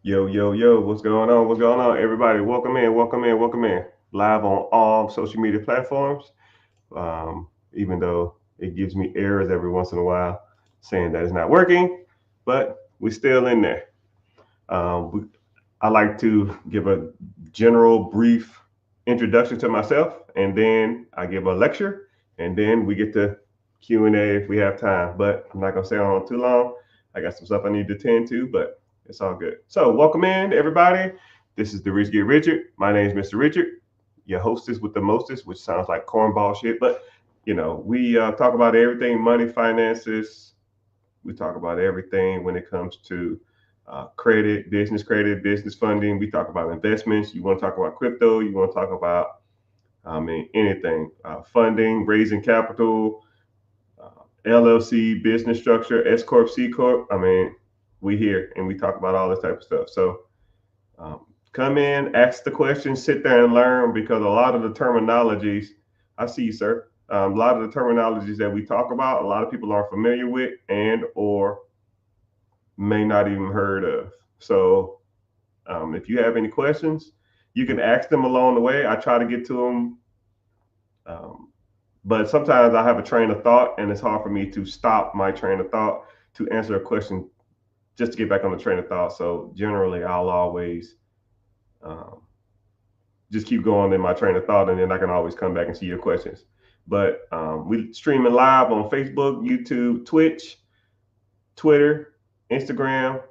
Yo, yo, yo, what's going on? What's going on? Everybody, welcome in, welcome in, welcome in. Live on all social media platforms. Even though it gives me errors every once in a while saying that it's not working, but we're still in there. We, I like to give a general, brief introduction to myself, and then I give a lecture, and then we get to Q&A if we have time. But I'm not gonna stay on too long. I got some stuff I need to tend to, but it's all good. So welcome in, everybody. This is the Rich Get Richard. My name is Mr. Richard, your hostess with the mostest, which sounds like cornball shit, but we talk about everything money, finances. We talk about everything when it comes to credit, business funding. We talk about investments. You want to talk about crypto. You want to talk about, anything, funding, raising capital, LLC, business structure, S Corp, C Corp. We here and we talk about all this type of stuff. So come in, ask the questions, sit there and learn because a lot of the terminologies, I see you, sir. A lot of the terminologies that we talk about, a lot of people aren't familiar with and or may not even heard of. So if you have any questions, you can ask them along the way. I try to get to them, but sometimes I have a train of thought, and it's hard for me to stop my train of thought to answer a question just to get back on the train of thought. So generally, I'll always um, just keep going in my train of thought, and then I can always come back and see your questions. But we streaming live on Facebook, YouTube, Twitch, Twitter, Instagram,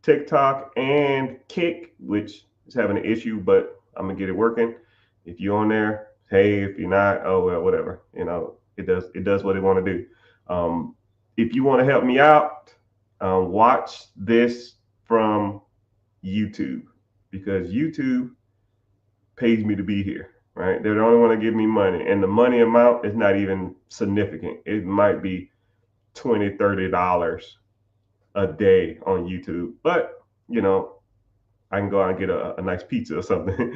TikTok, and Kick, which is having an issue, but I'm gonna get it working. If you're on there, hey. If you're not, oh well, whatever. It does what it want to do. Um, if you want to help me out, watch this from YouTube because YouTube pays me to be here. Right? They don't want to give me money, and the money amount is not even significant. It might be $20, $30 a day on YouTube, but you know, I can go out and get a nice pizza or something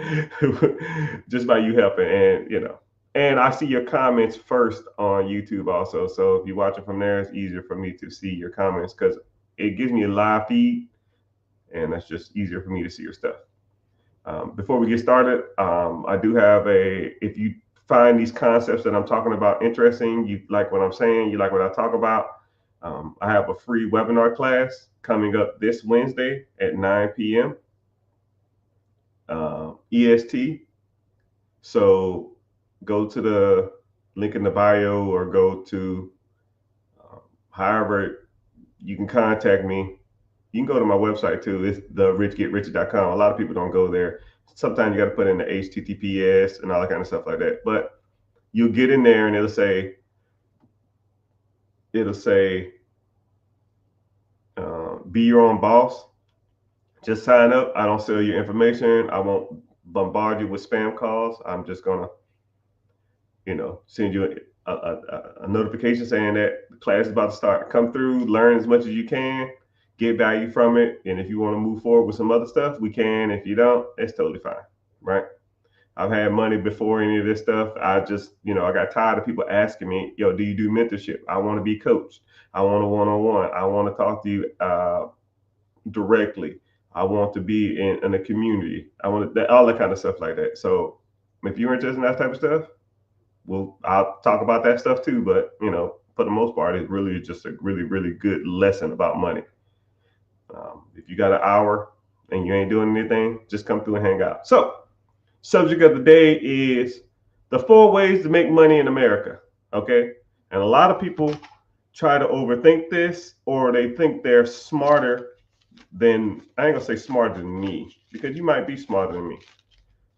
just by you helping. And I see your comments first on YouTube also. So if you watch it from there, it's easier for me to see your comments because it gives me a live feed, and that's just easier for me to see your stuff. Before we get started, I do have if you find these concepts that I'm talking about interesting, you like what I'm saying, you like what I talk about, I have a free webinar class coming up this Wednesday at 9 p.m. EST. So go to the link in the bio or go to however you can contact me. You can go to my website too. It's therichgetrichard.com. A lot of people don't go there. Sometimes you got to put in the HTTPS and all that kind of stuff like that. But you'll get in there and it'll say be your own boss. Just sign up. I don't sell your information. I won't bombard you with spam calls. I'm just gonna, send you a notification saying that the class is about to start. Come through, learn as much as you can, get value from it, and if you want to move forward with some other stuff, we can. If you don't, it's totally fine, right? I've had money before any of this stuff. I just, I got tired of people asking me, yo, do you do mentorship? I want to be coached. I want a one-on-one. I want to talk to you directly. I want to be in a community. I want all that kind of stuff like that. So if you're interested in that type of stuff, well, I'll talk about that stuff too. But for the most part, it's really just a really, really good lesson about money. If you got an hour and you ain't doing anything, just come through and hang out. So, subject of the day is the 4 ways to make money in America. Okay, and a lot of people try to overthink this, or they think they're smarter than I ain't gonna say smarter than me because you might be smarter than me,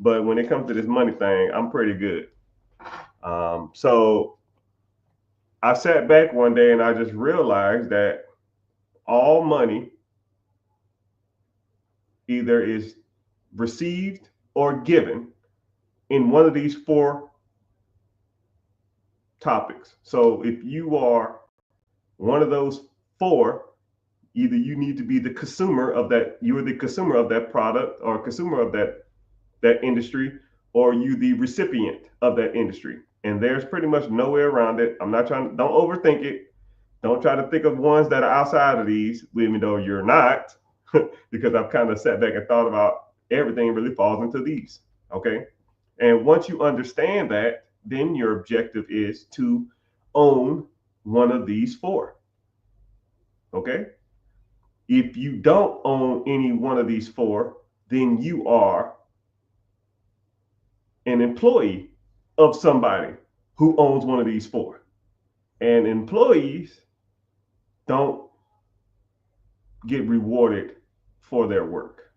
but when it comes to this money thing, I'm pretty good. So I sat back one day and I just realized that all money either is received or given in one of these four topics. So if you are one of those four, either you need to be the consumer of that, you're the consumer of that product or consumer of that industry, or you the recipient of that industry. And there's pretty much no way around it. I'm not don't overthink it. Don't try to think of ones that are outside of these, even though you're not. because I've kind of sat back and thought about everything really falls into these. Okay. And once you understand that, then your objective is to own one of these four. Okay. If you don't own any one of these four, then you are an employee of somebody who owns one of these four. And employees don't get rewarded for their work.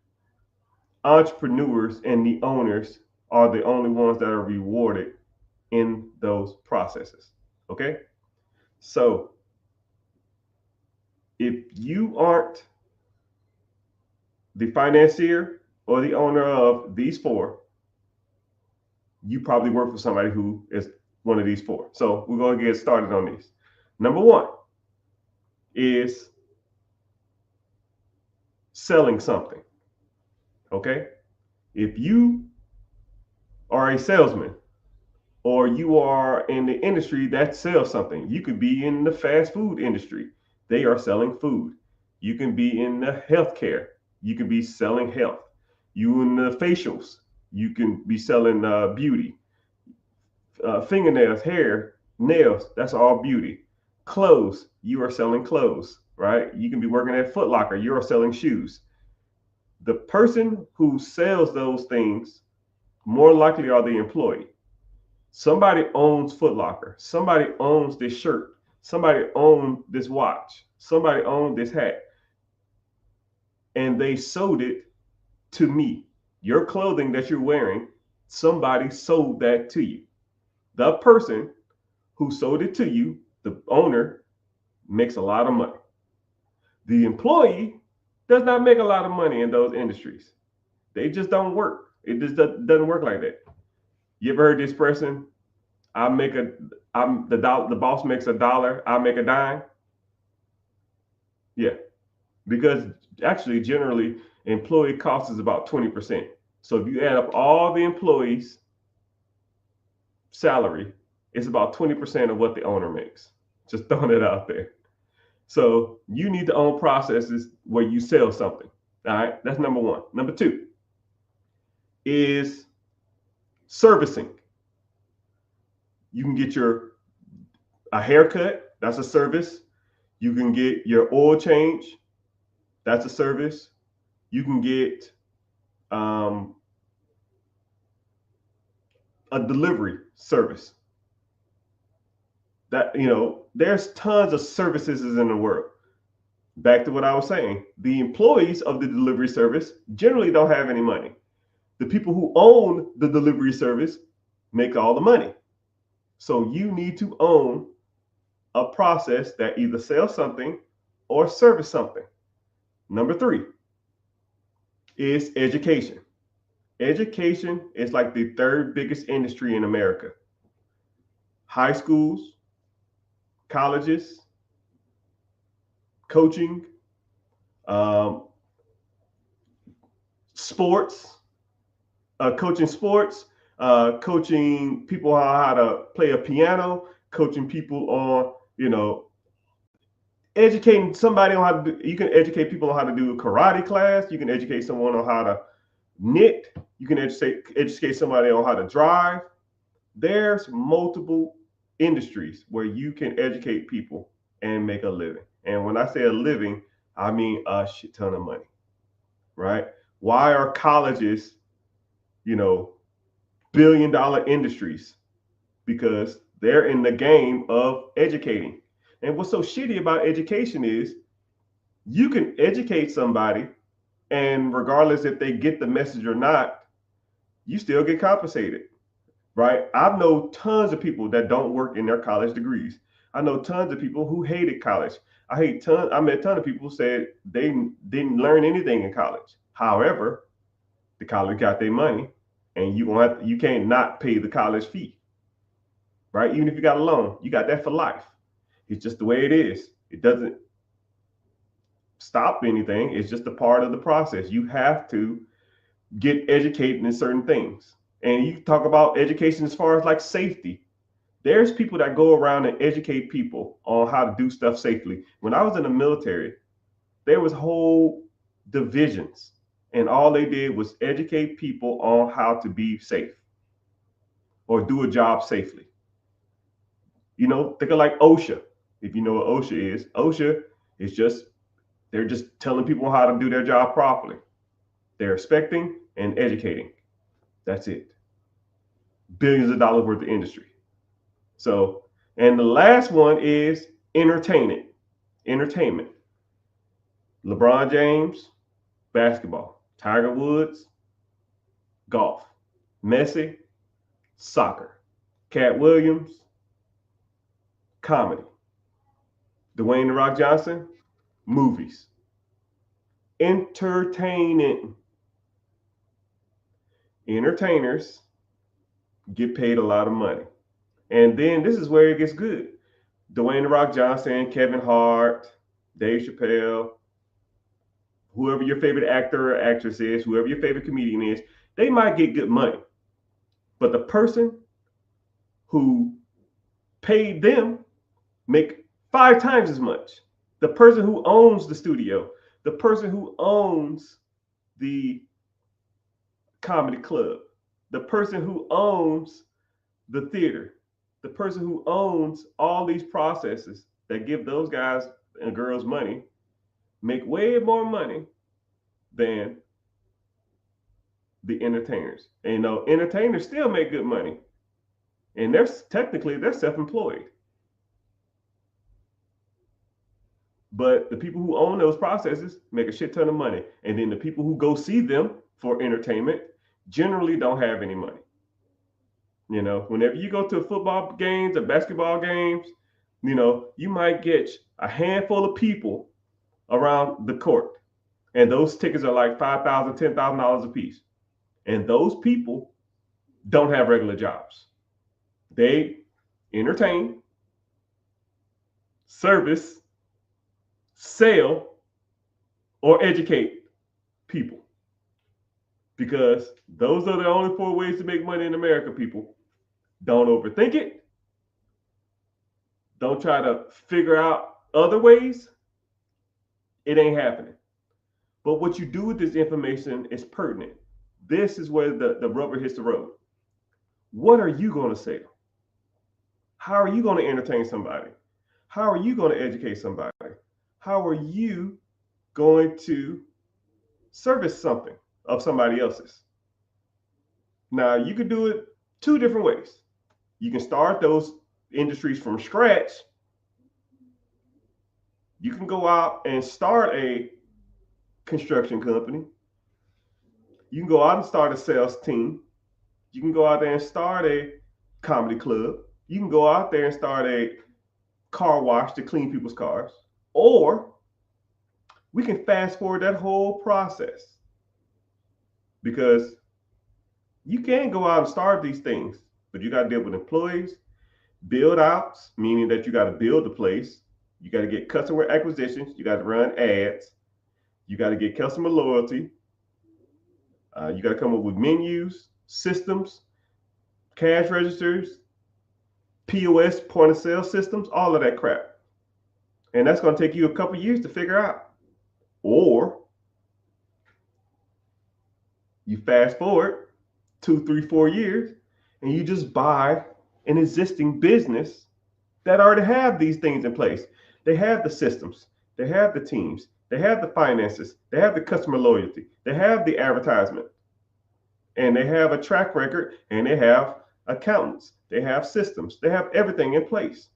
Entrepreneurs and the owners are the only ones that are rewarded in those processes. Okay. So if you aren't the financier or the owner of these four, you probably work for somebody who is one of these four. So we're going to get started on these. Number one is selling something. Okay. If you are a salesman or you are in the industry that sells something, you could be in the fast food industry. They are selling food. You can be in the healthcare. You can be selling health. You in the facials. You can be selling beauty. Fingernails, hair, nails, that's all beauty. Clothes, you are selling clothes, right? You can be working at Foot Locker, you are selling shoes. The person who sells those things more likely are the employee. Somebody owns Foot Locker. Somebody owns this shirt. Somebody owns this watch. Somebody owns this hat. And they sold it to me. Your clothing that you're wearing, somebody sold that to you. The person who sold it to you, the owner, makes a lot of money. The employee does not make a lot of money in those industries. They just don't work. It just doesn't work like that. You ever heard the expression, the boss makes $1, I make a dime? Yeah, because actually generally employee cost is about 20%. So if you add up all the employees' salary, it's about 20% of what the owner makes. Just throwing it out there. So you need to own processes where you sell something. All right, that's number one. Number two is servicing. You can get a haircut, that's a service. You can get your oil change, that's a service. You can get a delivery service. That, there's tons of services in the world. Back to what I was saying, the employees of the delivery service generally don't have any money. The people who own the delivery service make all the money. So you need to own a process that either sells something or service something. Number three is education. Education is like the third biggest industry in America. High schools, colleges, coaching, sports, coaching sports, coaching people how to play a piano, coaching people on, educating somebody on how to do, you can educate people on how to do a karate class. You can educate someone on how to knit. You can educate somebody on how to drive. There's multiple industries where you can educate people and make a living. And when I say a living, I mean a shit ton of money, right? Why are colleges, billion-dollar industries? Because they're in the game of educating. And what's so shitty about education is you can educate somebody, and regardless if they get the message or not, you still get compensated, right? I know tons of people that don't work in their college degrees. I know tons of people who hated college. I met a ton of people who said they didn't learn anything in college. However, the college got their money, and you can't not pay the college fee, right? Even if you got a loan, you got that for life. It's just the way it is. It doesn't stop anything. It's just a part of the process. You have to get educated in certain things. And you talk about education as far as like safety. There's people that go around and educate people on how to do stuff safely. When I was in the military, there was whole divisions. And all they did was educate people on how to be safe or do a job safely. You know, think of like OSHA. If you know what OSHA is just, they're just telling people how to do their job properly. They're expecting and educating. That's it. Billions of dollars worth of industry. So, and the last one is entertainment. Entertainment. LeBron James, basketball. Tiger Woods, golf. Messi, soccer. Cat Williams, comedy. Dwayne The Rock Johnson, movies. Entertaining. Entertainers get paid a lot of money. And then this is where it gets good. Dwayne The Rock Johnson, Kevin Hart, Dave Chappelle, whoever your favorite actor or actress is, whoever your favorite comedian is, they might get good money. But the person who paid them make 5 times as much. The person who owns the studio, the person who owns the comedy club, the person who owns the theater, the person who owns all these processes that give those guys and girls money, make way more money than the entertainers. And you know, entertainers still make good money. And they're self-employed. But the people who own those processes make a shit ton of money. And then the people who go see them for entertainment generally don't have any money. You know, whenever you go to football games or basketball games, you know, you might get a handful of people around the court. And those tickets are like $5,000, $10,000 a piece. And those people don't have regular jobs. They entertain, service, sell, or educate people. Because those are the only 4 ways to make money in America, people. Don't overthink it. Don't try to figure out other ways. It ain't happening. But what you do with this information is pertinent. This is where the rubber hits the road. What are you going to say? How are you going to entertain somebody? How are you going to educate somebody? How are you going to service something of somebody else's? Now, you could do it 2 different ways. You can start those industries from scratch. You can go out and start a construction company. You can go out and start a sales team. You can go out there and start a comedy club. You can go out there and start a car wash to clean people's cars. Or we can fast forward that whole process. Because you can go out and start these things, but you got to deal with employees, build outs, meaning that you got to build the place. You got to get customer acquisitions. You got to run ads. You got to get customer loyalty. You got to come up with menus, systems, cash registers, POS, point of sale systems, all of that crap. And that's going to take you a couple years to figure out. Or you fast forward 2, 3, 4 years, and you just buy an existing business that already have these things in place. They have the systems, they have the teams, they have the finances, they have the customer loyalty, they have the advertisement, and they have a track record, and they have accountants, they have systems, they have everything in place.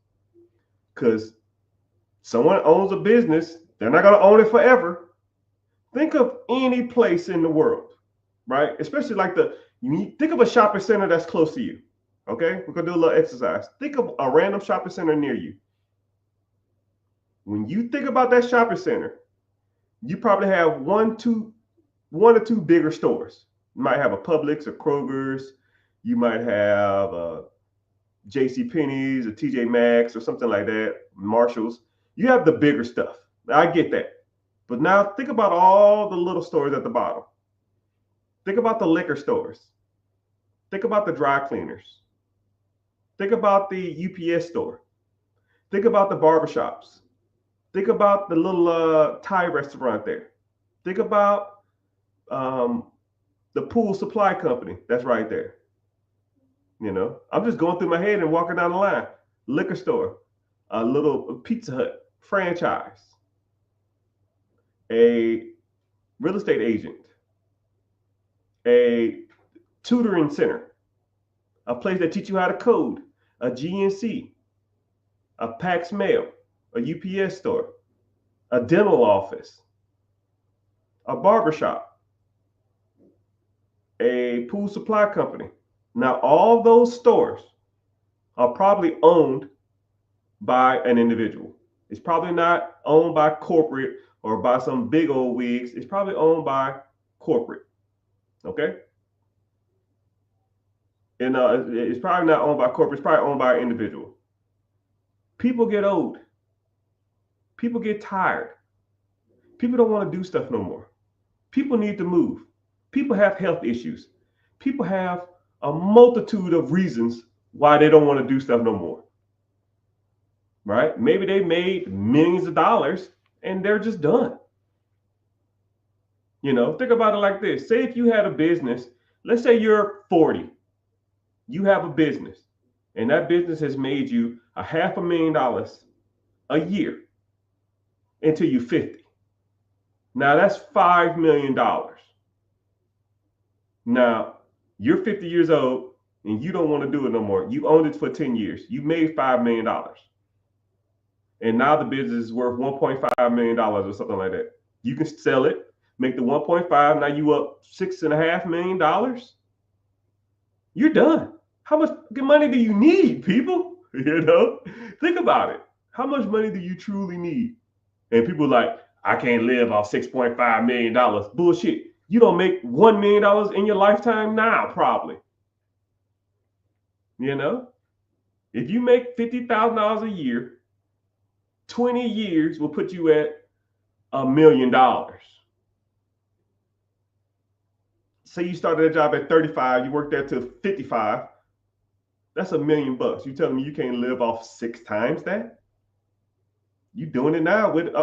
Because someone owns a business, they're not going to own it forever. Think of any place in the world, right? Especially like think of a shopping center that's close to you. Okay, we're gonna do a little exercise. Think of a random shopping center near you. When you think about that shopping center, you probably have one or two bigger stores. You might have a Publix or Kroger's. You might have a J.C. Penney's, a TJ Maxx, or something like that. Marshalls. You have the bigger stuff. I get that. But now think about all the little stores at the bottom. Think about the liquor stores. Think about the dry cleaners. Think about the UPS store. Think about the barbershops. Think about the little Thai restaurant there. Think about the pool supply company that's right there. I'm just going through my head and walking down the line. Liquor store, a little Pizza Hut franchise, a real estate agent, a tutoring center, a place that teach you how to code, a GNC, a Pax Mail, a UPS store, a dental office, a barbershop, a pool supply company. Now, all those stores are probably owned by an individual. It's probably not owned by corporate or by some big old wigs. It's probably owned by corporate. Okay? And it's probably not owned by corporate. It's probably owned by an individual. People get old. People get tired. People don't want to do stuff no more. People need to move. People have health issues. People have a multitude of reasons why they don't want to do stuff no more. Right? Maybe they made millions of dollars and they're just done. Think about it like this. Say if you had a business, let's say you're 40, you have a business, and that business has made you $500,000 a year until you're 50. Now that's $5 million. Now you're 50 years old and you don't want to do it no more. You owned it for 10 years. You made $5 million. And now the business is worth $1.5 million or something like that. You can sell it, make the 1.5. Now you up $6.5 million. You're done. How much money do you need, people? Think about it. How much money do you truly need? And people are like, I can't live off $6.5 million. Bullshit. You don't make $1 million in your lifetime now, probably. If you make $50,000 a year, 20 years will put you at $1 million. Say you started a job at 35, you worked there till 55. That's $1 million. You telling me you can't live off 6 times that? You doing it now with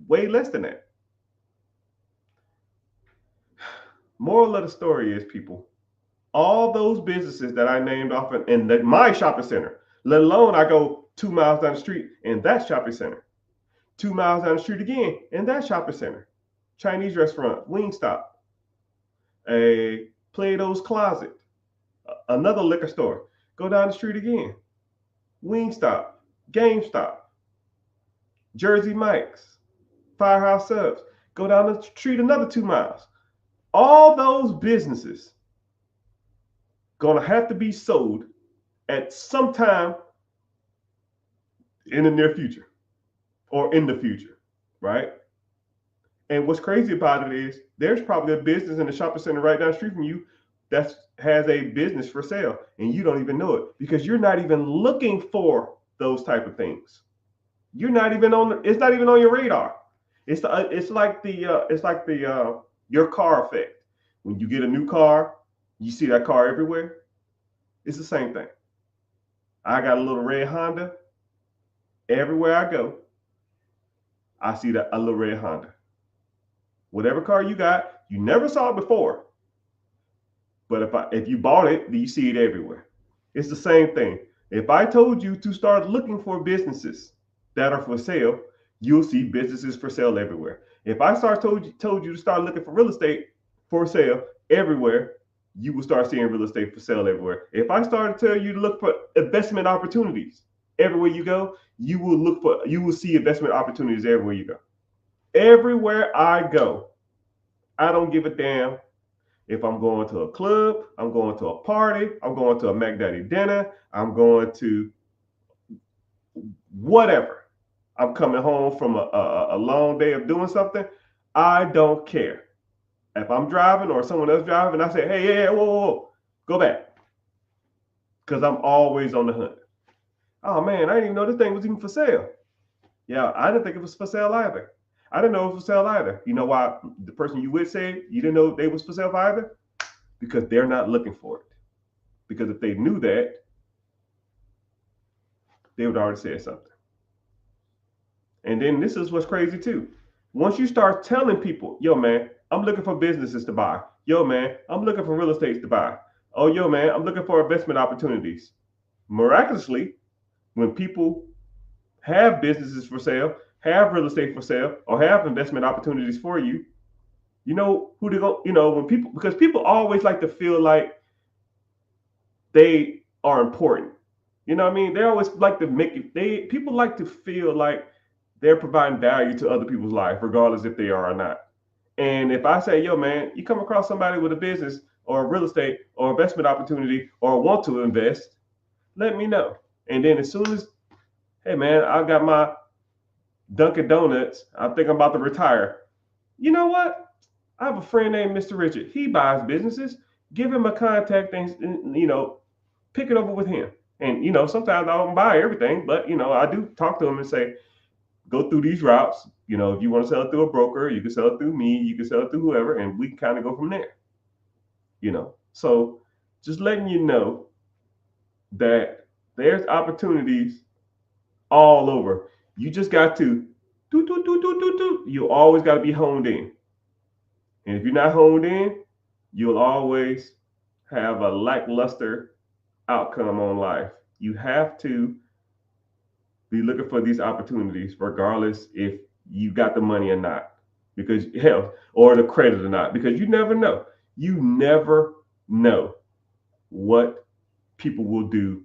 way less than that. Moral of the story is, people, all those businesses that I named off in my shopping center, let alone I go 2 miles down the street in that shopping center, 2 miles down the street again in that shopping center, Chinese restaurant, Wingstop, a Plato's Closet, another liquor store, go down the street again, Wingstop, GameStop, Jersey Mike's, Firehouse Subs, go down the street another 2 miles. All those businesses gonna have to be sold at some time in the near future or in the future, right? And what's crazy about it is there's probably a business in the shopping center right down the street from you that has a business for sale, and you don't even know it because you're not even looking for those type of things. You're not even on. It's not even on your radar. It's like your car effect. When you get a new car, you see that car everywhere. It's the same thing. I got a little red Honda. Everywhere I go, I see a little red Honda. Whatever car you got, you never saw it before. But if you bought it, you see it everywhere. It's the same thing. If I told you to start looking for businesses that are for sale, you'll see businesses for sale everywhere. If I told you to start looking for real estate for sale everywhere, you will start seeing real estate for sale everywhere. If I started to tell you to look for investment opportunities everywhere you go, you will see investment opportunities everywhere you go. Everywhere I go, I don't give a damn if I'm going to a club, I'm going to a party, I'm going to a Mac Daddy dinner, I'm going to whatever. I'm coming home from a long day of doing something. I don't care. If I'm driving or someone else driving, I say, hey, whoa, go back. Because I'm always on the hunt. Oh, man, I didn't even know this thing was even for sale. Yeah, I didn't think it was for sale either. I didn't know it was for sale either. You know why the person you would say you didn't know they was for sale either? Because they're not looking for it. Because if they knew that, they would already say something. And then this is what's crazy too. Once you start telling people, yo, man, I'm looking for businesses to buy. Yo, man, I'm looking for real estate to buy. Oh, yo, man, I'm looking for investment opportunities. Miraculously, when people have businesses for sale, have real estate for sale, or have investment opportunities for you, you know who they go, when people, because people always like to feel like they are important. You know what I mean? They always like to make it, people like to feel like they're providing value to other people's life, regardless if they are or not. And if I say, yo, man, you come across somebody with a business or a real estate or investment opportunity or want to invest, let me know. And then as soon as, hey, man, I got my Dunkin' Donuts, I think I'm about to retire. You know what? I have a friend named Mr. Richard. He buys businesses. Give him a contact and pick it over with him. And, sometimes I don't buy everything, but, I do talk to him and say, go through these routes. If you want to sell it through a broker, you can sell it through me, you can sell it through whoever, and we can kind of go from there. So just letting you know that there's opportunities all over. You just got to you always got to be honed in. And if you're not honed in, you'll always have a lackluster outcome on life. You have to be looking for these opportunities, regardless if you got the money or not, because hell, or the credit or not, because you never know. You never know what people will do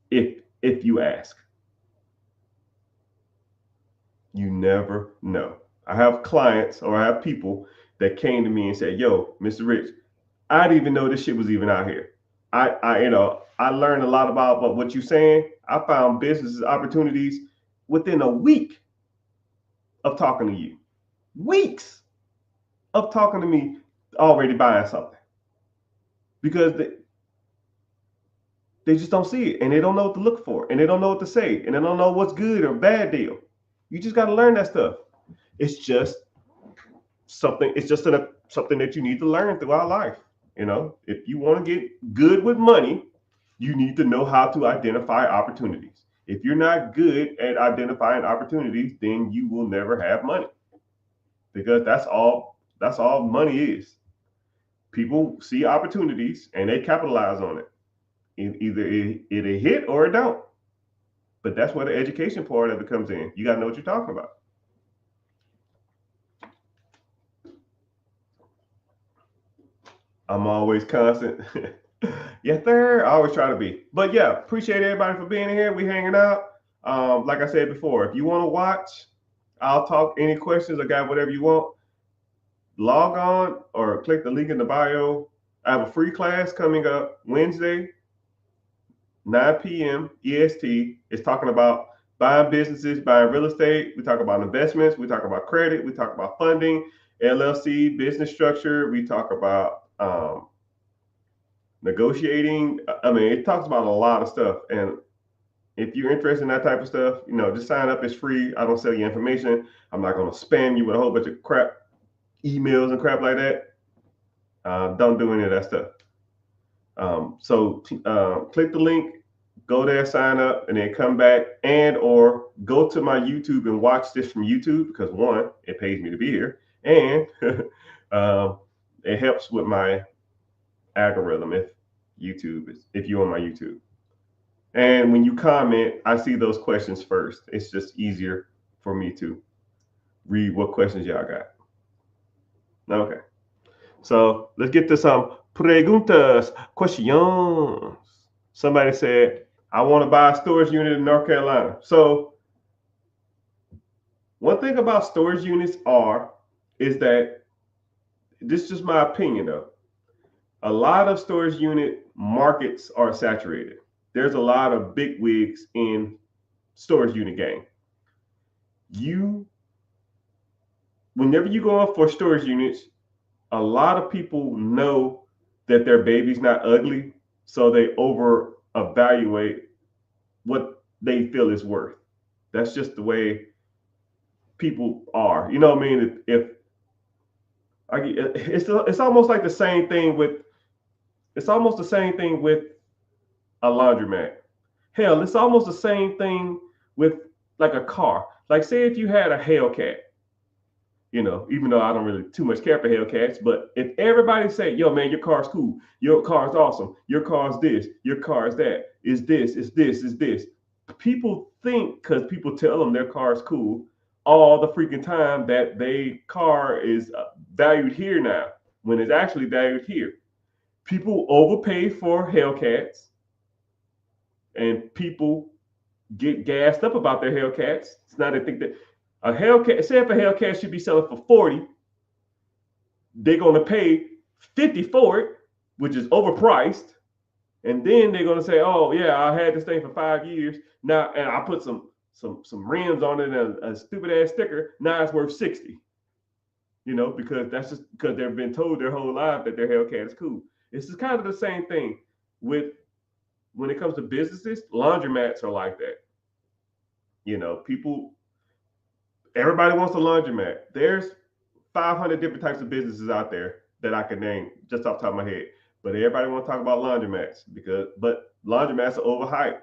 if you ask. You never know. I have clients or I have people that came to me and said, "Yo, Mr. Rich, I didn't even know this shit was even out here. I learned a lot about what you're saying. I found business opportunities within a week of talking to you. Weeks of talking to me, already buying something. Because they just don't see it, and they don't know what to look for, and they don't know what to say, and they don't know what's good or bad deal. You just got to learn that stuff. It's just something. It's just something that you need to learn throughout life. If you want to get good with money, you need to know how to identify opportunities. If you're not good at identifying opportunities, then you will never have money, because that's all money is. People see opportunities and they capitalize on it. Either it hit or it don't. But that's where the education part of it comes in. You got to know what you're talking about. I'm always constant. Yes, sir. I always try to be. But yeah, appreciate everybody for being here. We hanging out. Like I said before, if you want to watch, I'll talk. Any questions? I got whatever you want. Log on or click the link in the bio. I have a free class coming up Wednesday, 9 p.m. EST. It's talking about buying businesses, buying real estate. We talk about investments. We talk about credit. We talk about funding, LLC, business structure. We talk about negotiating. I mean, it talks about a lot of stuff. And if you're interested in that type of stuff, just sign up. It's free. I don't sell you information. I'm not going to spam you with a whole bunch of crap emails and crap like that. Don't do any of that stuff. So click the link, go there, sign up, and then come back or go to my YouTube and watch this from YouTube, because one, it pays me to be here, and it helps with my algorithm if you're on my YouTube. And when you comment, I see those questions first. It's just easier for me to read what questions y'all got. Okay. So let's get to some preguntas, questions. Somebody said, I want to buy a storage unit in North Carolina. So one thing about storage units is that, this is just my opinion though, a lot of storage unit markets are saturated. There's a lot of big wigs in storage unit game. Whenever you go up for storage units, a lot of people know that their baby's not ugly, so they over evaluate what they feel is worth. That's just the way people are. You know what I mean? It's almost like the same thing with a laundromat. Hell, it's almost the same thing with like a car. Like, say if you had a Hellcat, You know, even though I don't really too much care for Hellcats, but if everybody say, yo, man, your car's cool, your car's awesome, your car's this, your car is that, is this, is this, is this. People think because people tell them their car's cool all the freaking time that their car is valued here now when it's actually valued here. People overpay for Hellcats and people get gassed up about their Hellcats. It's not they think that a Hellcat, say if a Hellcat should be selling for 40, they're going to pay 50 for it, which is overpriced. And then they're going to say, oh, yeah, I had this thing for 5 years. Now, and I put some rims on it and a stupid ass sticker. Now it's worth 60. You know, because that's just because they've been told their whole life that their Hellcat is cool. It's just kind of the same thing with when it comes to businesses. Laundromats are like that. You know, people, everybody wants a laundromat. There's 500 different types of businesses out there that I can name just off the top of my head. But everybody want to talk about laundromats but laundromats are overhyped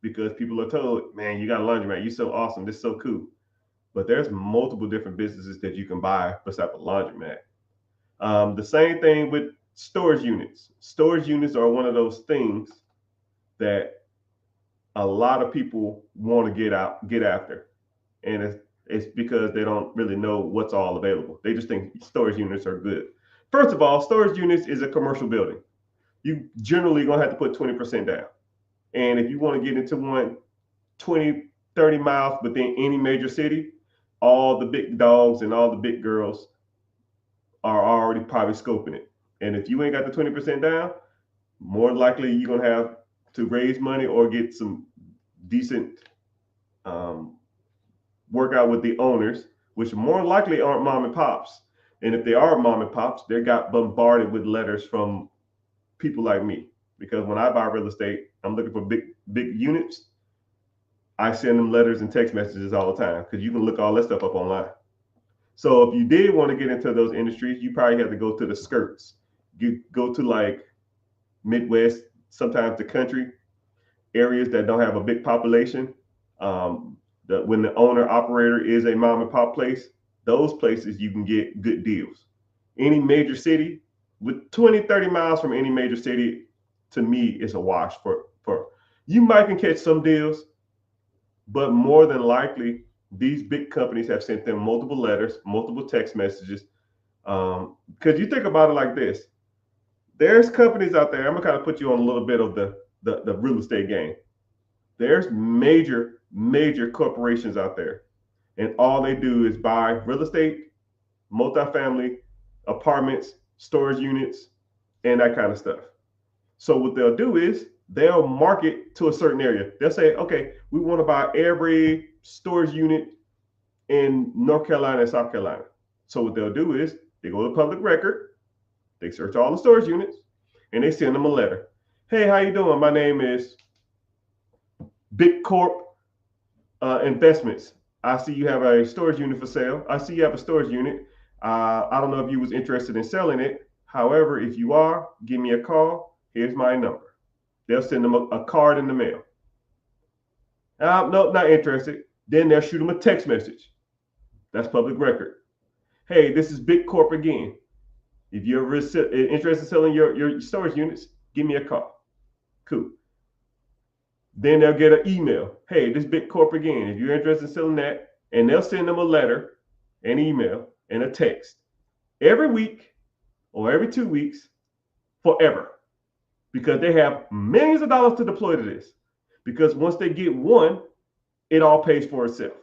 because people are told, man, you got a laundromat, you're so awesome, this is so cool. But there's multiple different businesses that you can buy besides a laundromat. The same thing with storage units. Storage units are one of those things that a lot of people want to get after. And it's because they don't really know what's all available. They just think storage units are good. First of all, storage units is a commercial building. You generally gonna have to put 20% down. And if you want to get into one 20, 30 miles within any major city, all the big dogs and all the big girls are already probably scoping it. And if you ain't got the 20% down, more likely you're gonna have to raise money or get some decent workout with the owners, which more likely aren't mom and pops. And if they are mom and pops, they got bombarded with letters from people like me. Because when I buy real estate, I'm looking for big units. I send them letters and text messages all the time because you can look all that stuff up online. So if you did want to get into those industries, you probably have to go to the skirts. You go to like Midwest, sometimes the country areas that don't have a big population. When the owner operator is a mom and pop place, those places you can get good deals. Any major city with 20, 30 miles from any major city, to me, is a wash for you might can catch some deals, but more than likely, these big companies have sent them multiple letters, multiple text messages. Because you think about it like this, there's companies out there. I'm gonna kind of put you on a little bit of the real estate game. There's major corporations out there, and all they do is buy real estate, multifamily, apartments, storage units, and that kind of stuff. So what they'll do is they'll market to a certain area. They'll say, okay, we want to buy every storage unit in North Carolina and South Carolina. So what they'll do is they go to public record, they search all the storage units, and they send them a letter. Hey, how you doing? My name is Big Corp Investments. I see you have a storage unit for sale. I see you have a storage unit. I don't know if you was interested in selling it. However, if you are, give me a call. Here's my number. They'll send them a card in the mail. No, not interested. Then they'll shoot them a text message. That's public record. Hey, this is Big Corp again. If you're interested in selling your storage units, give me a call. Cool. Then they'll get an email. Hey, this Big Corp again. If you're interested in selling that, and they'll send them a letter, an email, and a text every week or every 2 weeks forever. Because they have millions of dollars to deploy to this. Because once they get one, it all pays for itself.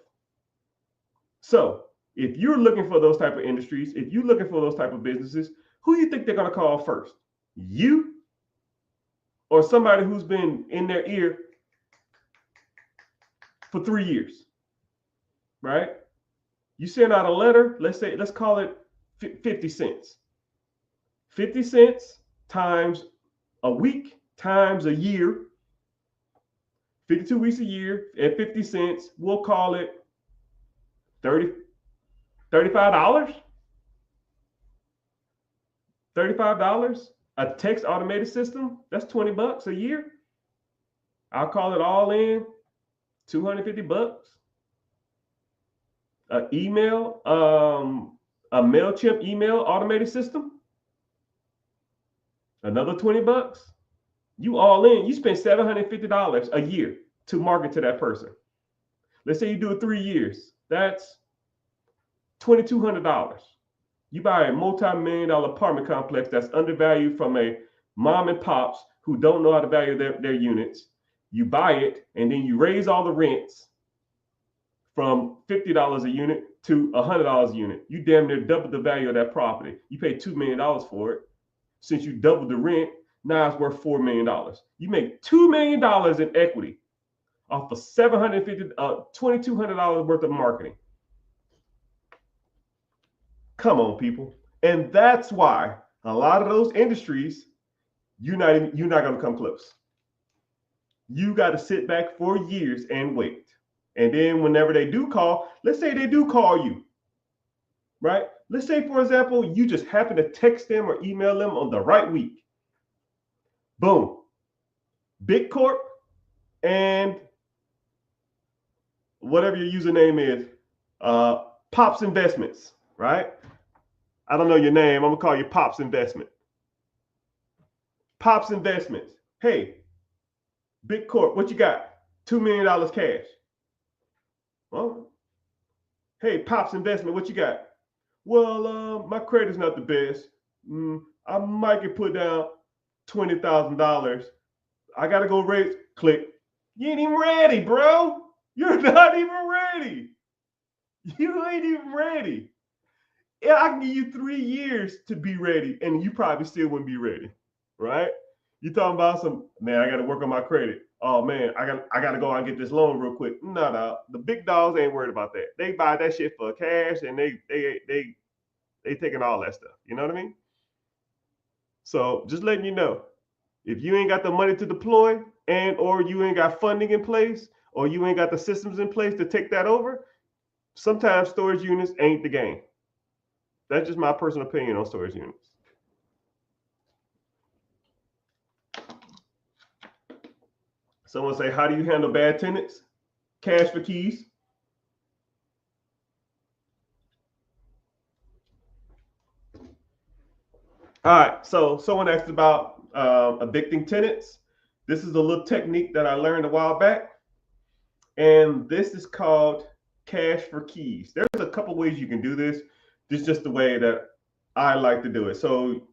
So if you're looking for those type of industries, if you're looking for those type of businesses, who do you think they're going to call first? You or somebody who's been in their ear for 3 years, right? You send out a letter, let's call it 50 cents. 50 cents times a week times a year, 52 weeks a year at 50 cents, we'll call it $35. $35. A text automated system, that's $20 a year. I'll call it all in $250. An email, a MailChimp email automated system, another $20. You all in, you spend $750 a year to market to that person. Let's say you do it 3 years. That's $2,200. You buy a multi-million-dollar apartment complex that's undervalued from a mom and pops who don't know how to value their units. You buy it, and then you raise all the rents from $50 a unit to $100 a unit. You damn near double the value of that property. You pay $2 million for it. Since you doubled the rent, now it's worth $4 million. You make $2 million in equity off of $2,200 worth of marketing. Come on, people. And that's why a lot of those industries, you're not going to come close. You got to sit back for years and wait. And then whenever they do call, let's say they do call you, right? Let's say, for example, you just happen to text them or email them on the right week. Boom. Big Corp and whatever your username is, Pops Investments, right? I don't know your name. I'm going to call you Pops Investment. Pops Investments. Hey, Big Corp, what you got? $2 million cash. Well, hey, Pops Investment, what you got? Well, my credit's not the best. I might get put down $20,000. I got to go raise. Click. You ain't even ready, bro. You're not even ready. You ain't even ready. Yeah, I can give you 3 years to be ready, and you probably still wouldn't be ready, right? You talking about some, man, I got to work on my credit. Oh man, I got to go out and get this loan real quick. No, the big dogs ain't worried about that. They buy that shit for cash, and they taking all that stuff. You know what I mean? So just letting you know, if you ain't got the money to deploy, and or you ain't got funding in place, or you ain't got the systems in place to take that over, sometimes storage units ain't the game. That's just my personal opinion on storage units. Someone say, how do you handle bad tenants? Cash for keys. All right, so someone asked about evicting tenants. This is a little technique that I learned a while back, and this is called cash for keys. There's a couple ways you can do this. This is just the way that I like to do it. So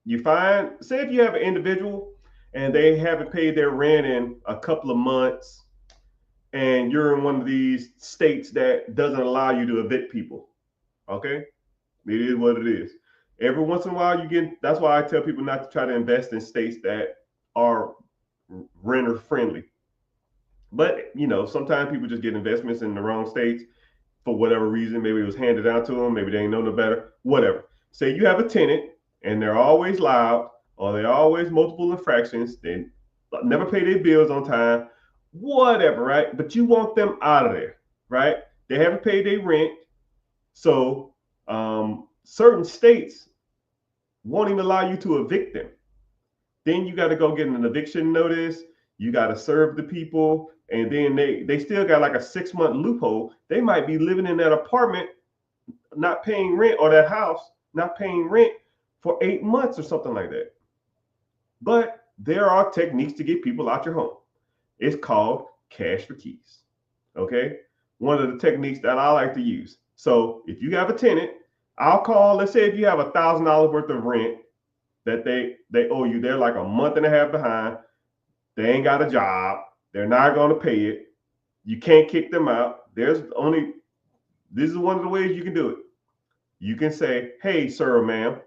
you find, say if you have an individual and they haven't paid their rent in a couple of months, and you're in one of these states that doesn't allow you to evict people, okay? It is what it is. Every once in a while, that's why I tell people not to try to invest in states that are renter friendly. But, sometimes people just get investments in the wrong states for whatever reason. Maybe it was handed down to them. Maybe they ain't know no better, whatever. Say you have a tenant and they're always loud, or they're always multiple infractions. They never pay their bills on time, whatever, right? But you want them out of there, right? They haven't paid their rent. So certain states won't even allow you to evict them. Then you got to go get an eviction notice. You got to serve the people. And then they still got like a 6-month loophole. They might be living in that apartment, not paying rent, or that house, not paying rent for 8 months or something like that. But there are techniques to get people out your home. It's called cash for keys. Okay. One of the techniques that I like to use. So if you have a tenant, I'll call, let's say if you have $1,000 worth of rent that they owe you, they're like a month and a half behind. They ain't got a job. They're not going to pay it. You can't kick them out. This is one of the ways you can do it. You can say, hey, sir or ma'am,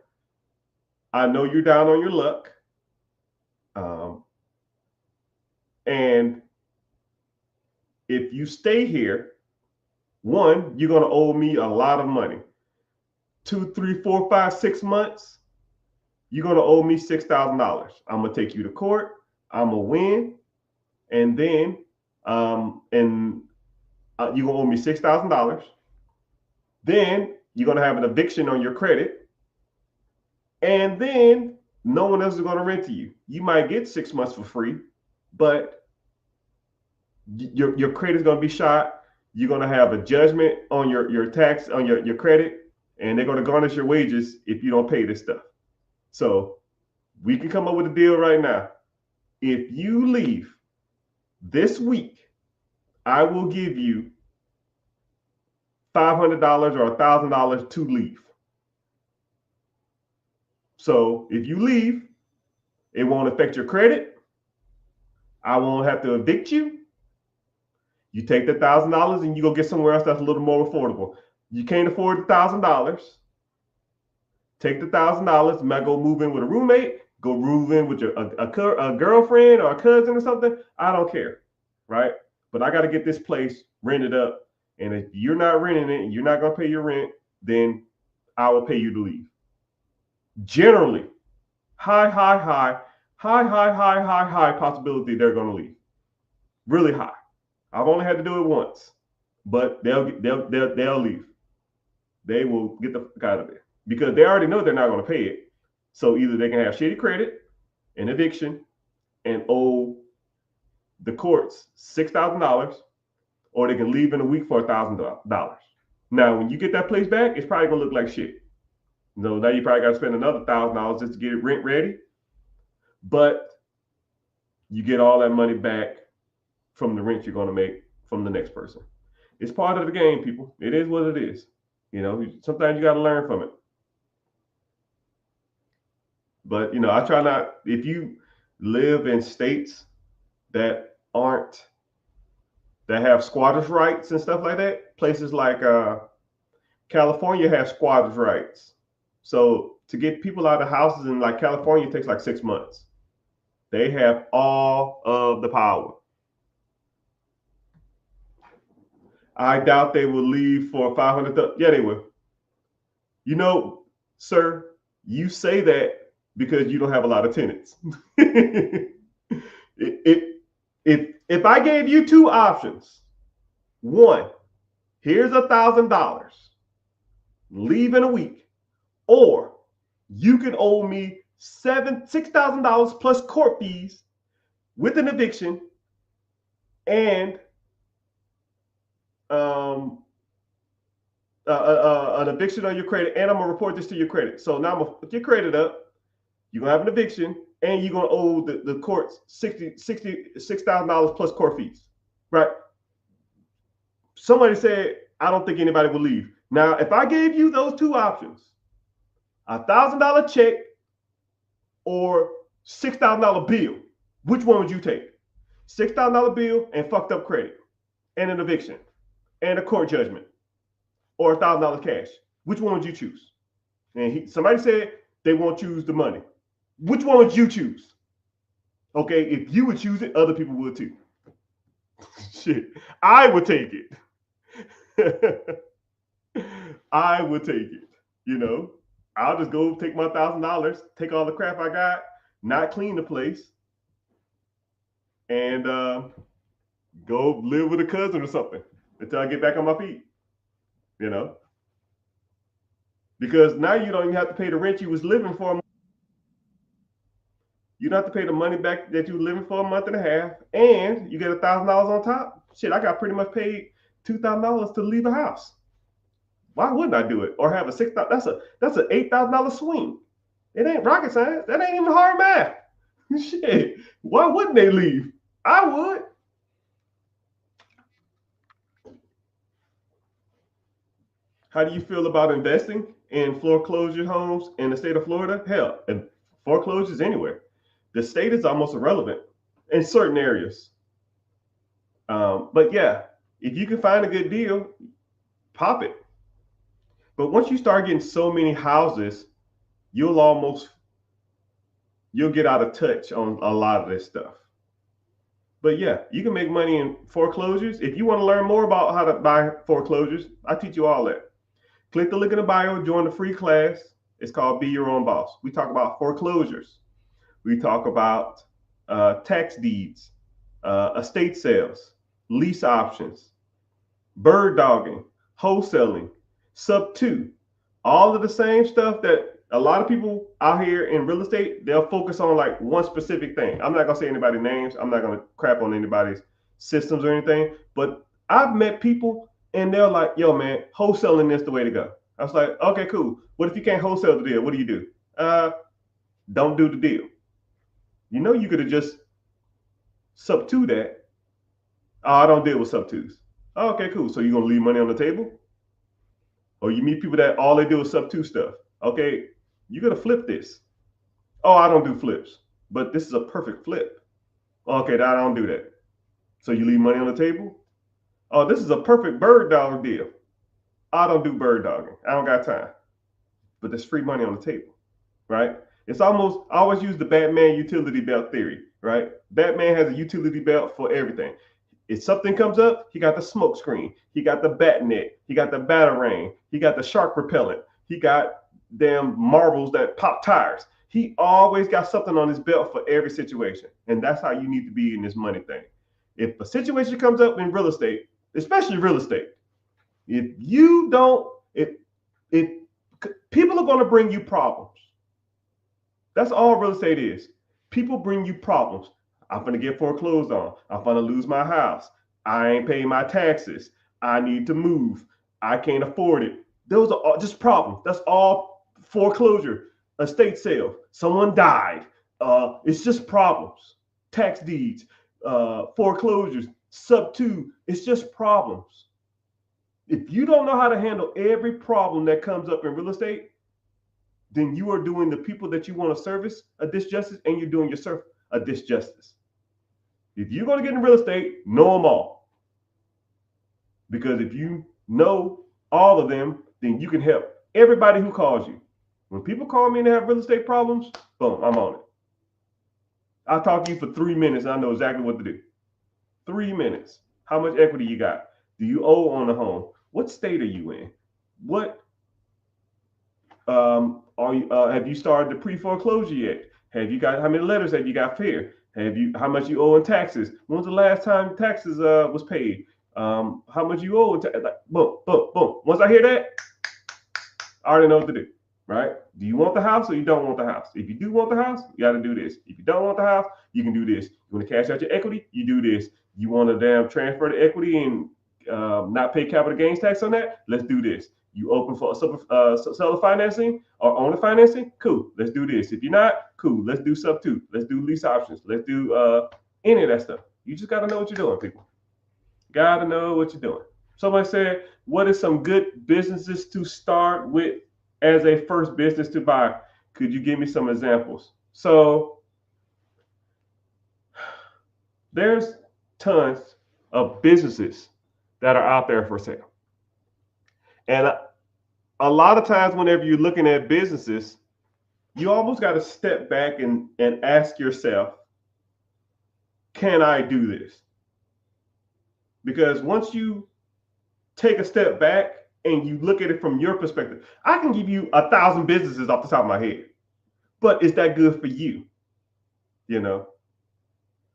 I know you're down on your luck. And if you stay here, one, you're going to owe me a lot of money. 2, 3, 4, 5, 6 months, you're going to owe me $6,000. I'm going to take you to court. I'm going to win. And then you're going to owe me $6,000. Then you're going to have an eviction on your credit. And then no one else is going to rent to you. You might get 6 months for free, but your credit is going to be shot. You're going to have a judgment on your tax, on your credit, and they're going to garnish your wages if you don't pay this stuff. So we can come up with a deal right now. If you leave this week, I will give you $500 or $1,000 to leave. So if you leave, it won't affect your credit. I won't have to evict you. You take the $1,000 and you go get somewhere else that's a little more affordable. You can't afford the $1,000. Take the $1,000. You might go move in with a roommate. Go move in with a girlfriend or a cousin or something. I don't care, right? But I got to get this place rented up. And if you're not renting it and you're not going to pay your rent, then I will pay you to leave. Generally, high possibility they're going to leave. Really high. I've only had to do it once, but they'll leave. They will get the fuck out of there because they already know they're not going to pay it. So either they can have shitty credit, an eviction, and owe the courts $6,000, or they can leave in a week for $1,000. Now, when you get that place back, it's probably gonna look like shit. Now you probably got to spend another $1,000 just to get it rent ready, but you get all that money back from the rent you're gonna make from the next person. It's part of the game, people. It is what it is. Sometimes you got to learn from it. But I try not. If you live in states that have squatters' rights and stuff like that, places like California have squatters' rights. So to get people out of houses in like California, it takes like 6 months. They have all of the power. I doubt they will leave for 500. Yeah, they will. Sir, you say that because you don't have a lot of tenants. If I gave you two options, one, here's $1,000, leave in a week, or you can owe me $6,000 plus court fees with an eviction and an eviction on your credit, and I'm gonna report this to your credit. So now I'm gonna put your credit up. You're gonna have an eviction, and you're gonna owe the courts $6,000 plus court fees, right? Somebody said, I don't think anybody will leave. Now, if I gave you those two options, $1,000 check or $6,000 bill, which one would you take? $6,000 bill and fucked up credit, and an eviction, and a court judgment, or $1,000 cash. Which one would you choose? And somebody said they won't choose the money. Which one would you choose? Okay, if you would choose it, other people would too. Shit, I would take it. I would take it. I'll just go take my $1,000, take all the crap I got, not clean the place, and go live with a cousin or something until I get back on my feet. Because now you don't even have to pay the rent you was living for. You don't have to pay the money back that you were living for a month and a half, and you get $1,000 on top. Shit, I got pretty much paid $2,000 to leave a house. Why wouldn't I do it? Or have a $6,000? That's an $8,000 swing. It ain't rocket science. That ain't even hard math. Shit, why wouldn't they leave? I would. How do you feel about investing in foreclosure homes in the state of Florida? Hell, and foreclosures anywhere. The state is almost irrelevant in certain areas. But yeah, if you can find a good deal, pop it. But once you start getting so many houses, you'll get out of touch on a lot of this stuff. But yeah, you can make money in foreclosures. If you want to learn more about how to buy foreclosures, I teach you all that. Click the link in the bio, join the free class. It's called Be Your Own Boss. We talk about foreclosures. We talk about tax deeds, estate sales, lease options, bird dogging, wholesaling, sub-2, all of the same stuff that a lot of people out here in real estate, they'll focus on like one specific thing. I'm not going to say anybody's names. I'm not going to crap on anybody's systems or anything, but I've met people and they're like, yo, man, wholesaling is the way to go. I was like, okay, cool. What if you can't wholesale the deal? What do? Don't do the deal. You know, you could have just substitute that. Oh, I don't deal with substitutes. Oh, okay, cool. So you're gonna leave money on the table? Or you meet people that all they do is substitute stuff. Okay, you're gonna flip this. Oh, I don't do flips, but this is a perfect flip. Okay, I don't do that. So you leave money on the table? Oh, this is a perfect bird dog deal. I don't do bird dogging. I don't got time. But there's free money on the table, right? It's almost, I always use the Batman utility belt theory, right? Batman has a utility belt for everything. If something comes up, he got the smoke screen, he got the bat net, he got the batarang, he got the shark repellent, he got damn marbles that pop tires. He always got something on his belt for every situation. And that's how you need to be in this money thing. If a situation comes up in real estate, especially real estate, if you don't, if people are going to bring you problems, that's all real estate is. People bring you problems. I'm going to get foreclosed on. I'm going to lose my house. I ain't paying my taxes. I need to move. I can't afford it. Those are all just problems. That's all foreclosure, estate sale. Someone died. It's just problems. Tax deeds, foreclosures, sub-2. It's just problems. If you don't know how to handle every problem that comes up in real estate, then you are doing the people that you want to service a disjustice, and you're doing yourself a disjustice. If you're going to get in real estate, know them all. Because if you know all of them, then you can help everybody who calls you. When people call me and they have real estate problems, boom, I'm on it. I'll talk to you for 3 minutes and I know exactly what to do. 3 minutes. How much equity you got? Do you owe on the home? What state are you in? What have you started the pre-foreclosure yet? Have you got, how many letters have you got fair? Have you, how much you owe in taxes? When was the last time taxes was paid? How much you owe? Like, boom, boom, boom. Once I hear that, I already know what to do, right? Do you want the house or you don't want the house? If you do want the house, you got to do this. If you don't want the house, you can do this. You want to cash out your equity, you do this. You want to damn transfer the equity and not pay capital gains tax on that? Let's do this. You open for seller financing or owner financing? Cool. Let's do this. If you're not, cool. Let's do sub-2. Let's do lease options. Let's do any of that stuff. You just got to know what you're doing, people. Got to know what you're doing. Somebody said, what is some good businesses to start with as a first business to buy? Could you give me some examples? So there's tons of businesses that are out there for sale. And a lot of times whenever you're looking at businesses, you almost got to step back and ask yourself, can I do this? Because once you take a step back and you look at it from your perspective, I can give you 1,000 businesses off the top of my head, but is that good for you? You know,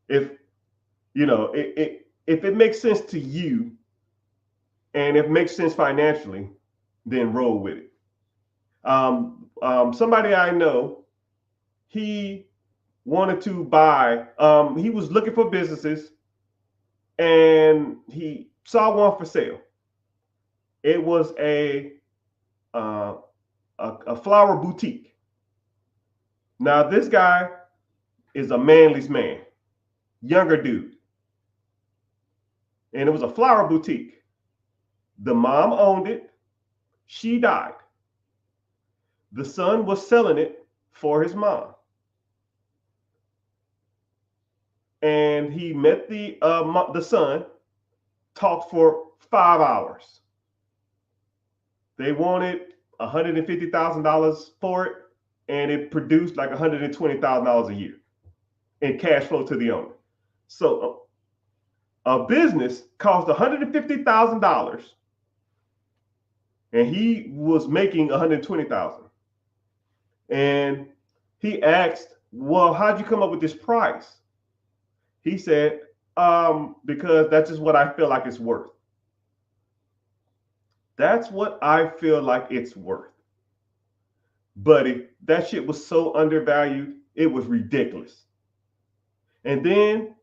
if it makes sense to you and if it makes sense financially, then roll with it. Somebody I know, he wanted to buy, he was looking for businesses and he saw one for sale. It was a flower boutique. Now this guy is a manly man, younger dude. And it was a flower boutique. The mom owned it. She died. The son was selling it for his mom. And he met the son, talked for 5 hours. They wanted $150,000 for it, and it produced like $120,000 a year in cash flow to the owner. So a business cost $150,000, and he was making $120,000. And he asked, "Well, how'd you come up with this price?" He said, "Because that's just what I feel like it's worth." That's what I feel like it's worth. But that shit was so undervalued, it was ridiculous. And then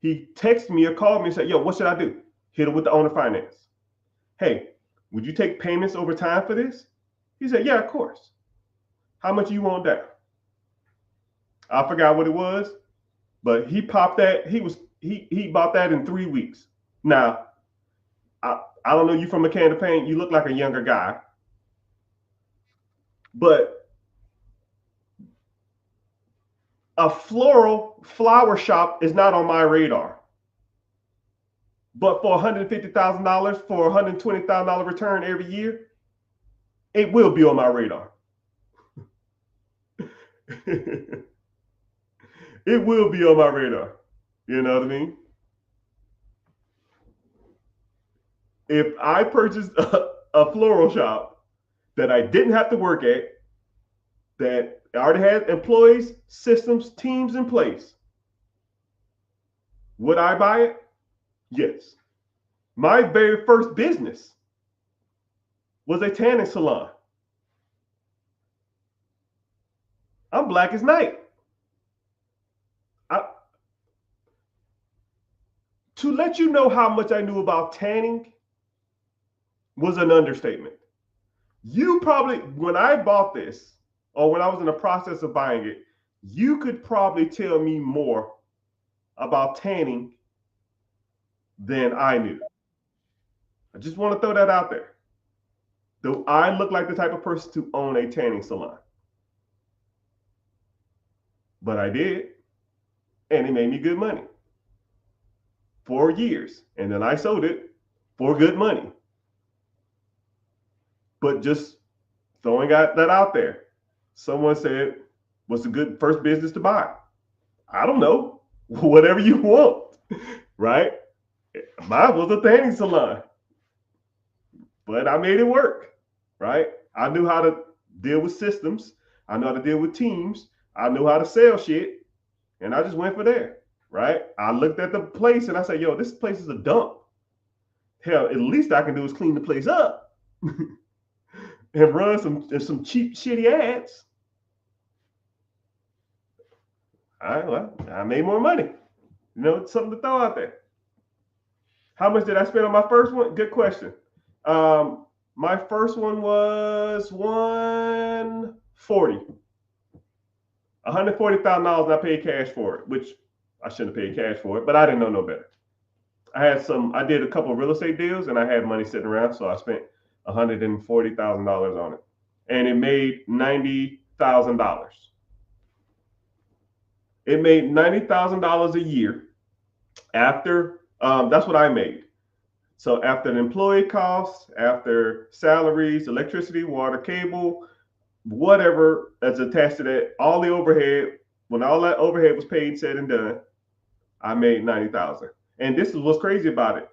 he texted me or called me and said, "Yo, what should I do?" hit him with the owner finance. Hey, would you take payments over time for this? He said, yeah, of course. How much you want down? I forgot what it was, but he popped that. He bought that in 3 weeks. Now, I don't know you from a can of paint. You look like a younger guy, but a flower shop is not on my radar. But for $150,000 for $120,000 return every year, it will be on my radar. It will be on my radar. You know what I mean? If I purchased a floral shop that I didn't have to work at, that already had employees, systems, teams in place, would I buy it? Yes. My very first business was a tanning salon. I'm black as night. To let you know how much I knew about tanning was an understatement. You probably, when I bought this, or when I was in the process of buying it, you could probably tell me more about tanning than I knew. I just want to throw that out there. Do I look like the type of person to own a tanning salon? But I did, and it made me good money. 4 years, and then I sold it for good money. But just throwing that out there. Someone said, what's a good first business to buy? I don't know. Whatever you want, right? Mine was a tanning salon, but I made it work, right? I knew how to deal with systems. I know how to deal with teams. I knew how to sell shit, and I just went for there, right? I looked at the place and I said, yo, this place is a dump. Hell, at least I can do is clean the place up and run some cheap, shitty ads. All right, well, I made more money. You know, it's something to throw out there. How much did I spend on my first one? Good question. My first one was $140,000. $140,000, and I paid cash for it, which I shouldn't have paid cash for it, but I didn't know no better. I did a couple of real estate deals, and I had money sitting around, so I spent $140,000 on it, and it made $90,000. It made $90,000 a year after. That's what I made. So after the employee costs, after salaries, electricity, water, cable, whatever that's attached to that, all the overhead, when all that overhead was paid, said and done, I made $90,000. And this is what's crazy about it.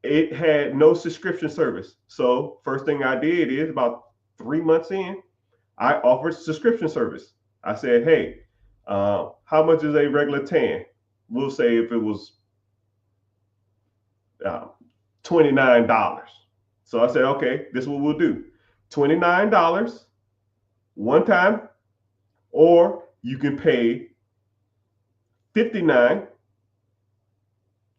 It had no subscription service. So first thing I did is about 3 months in, I offered subscription service. I said, hey, how much is a regular tan? We'll say if it was $29. So I said, okay, this is what we'll do. $29 one time, or you can pay 59,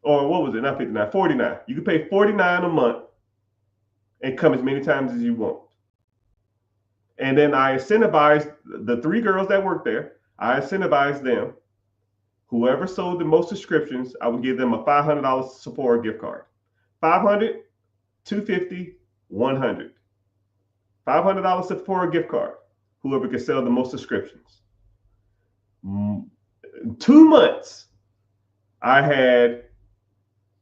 or what was it? Not 59, 49. You can pay 49 a month and come as many times as you want. And then I incentivized the 3 girls that worked there. I incentivized them. Whoever sold the most subscriptions, I would give them a $500 Sephora gift card. 500, 250, 100. $500 Sephora gift card. Whoever could sell the most subscriptions. 2 months, I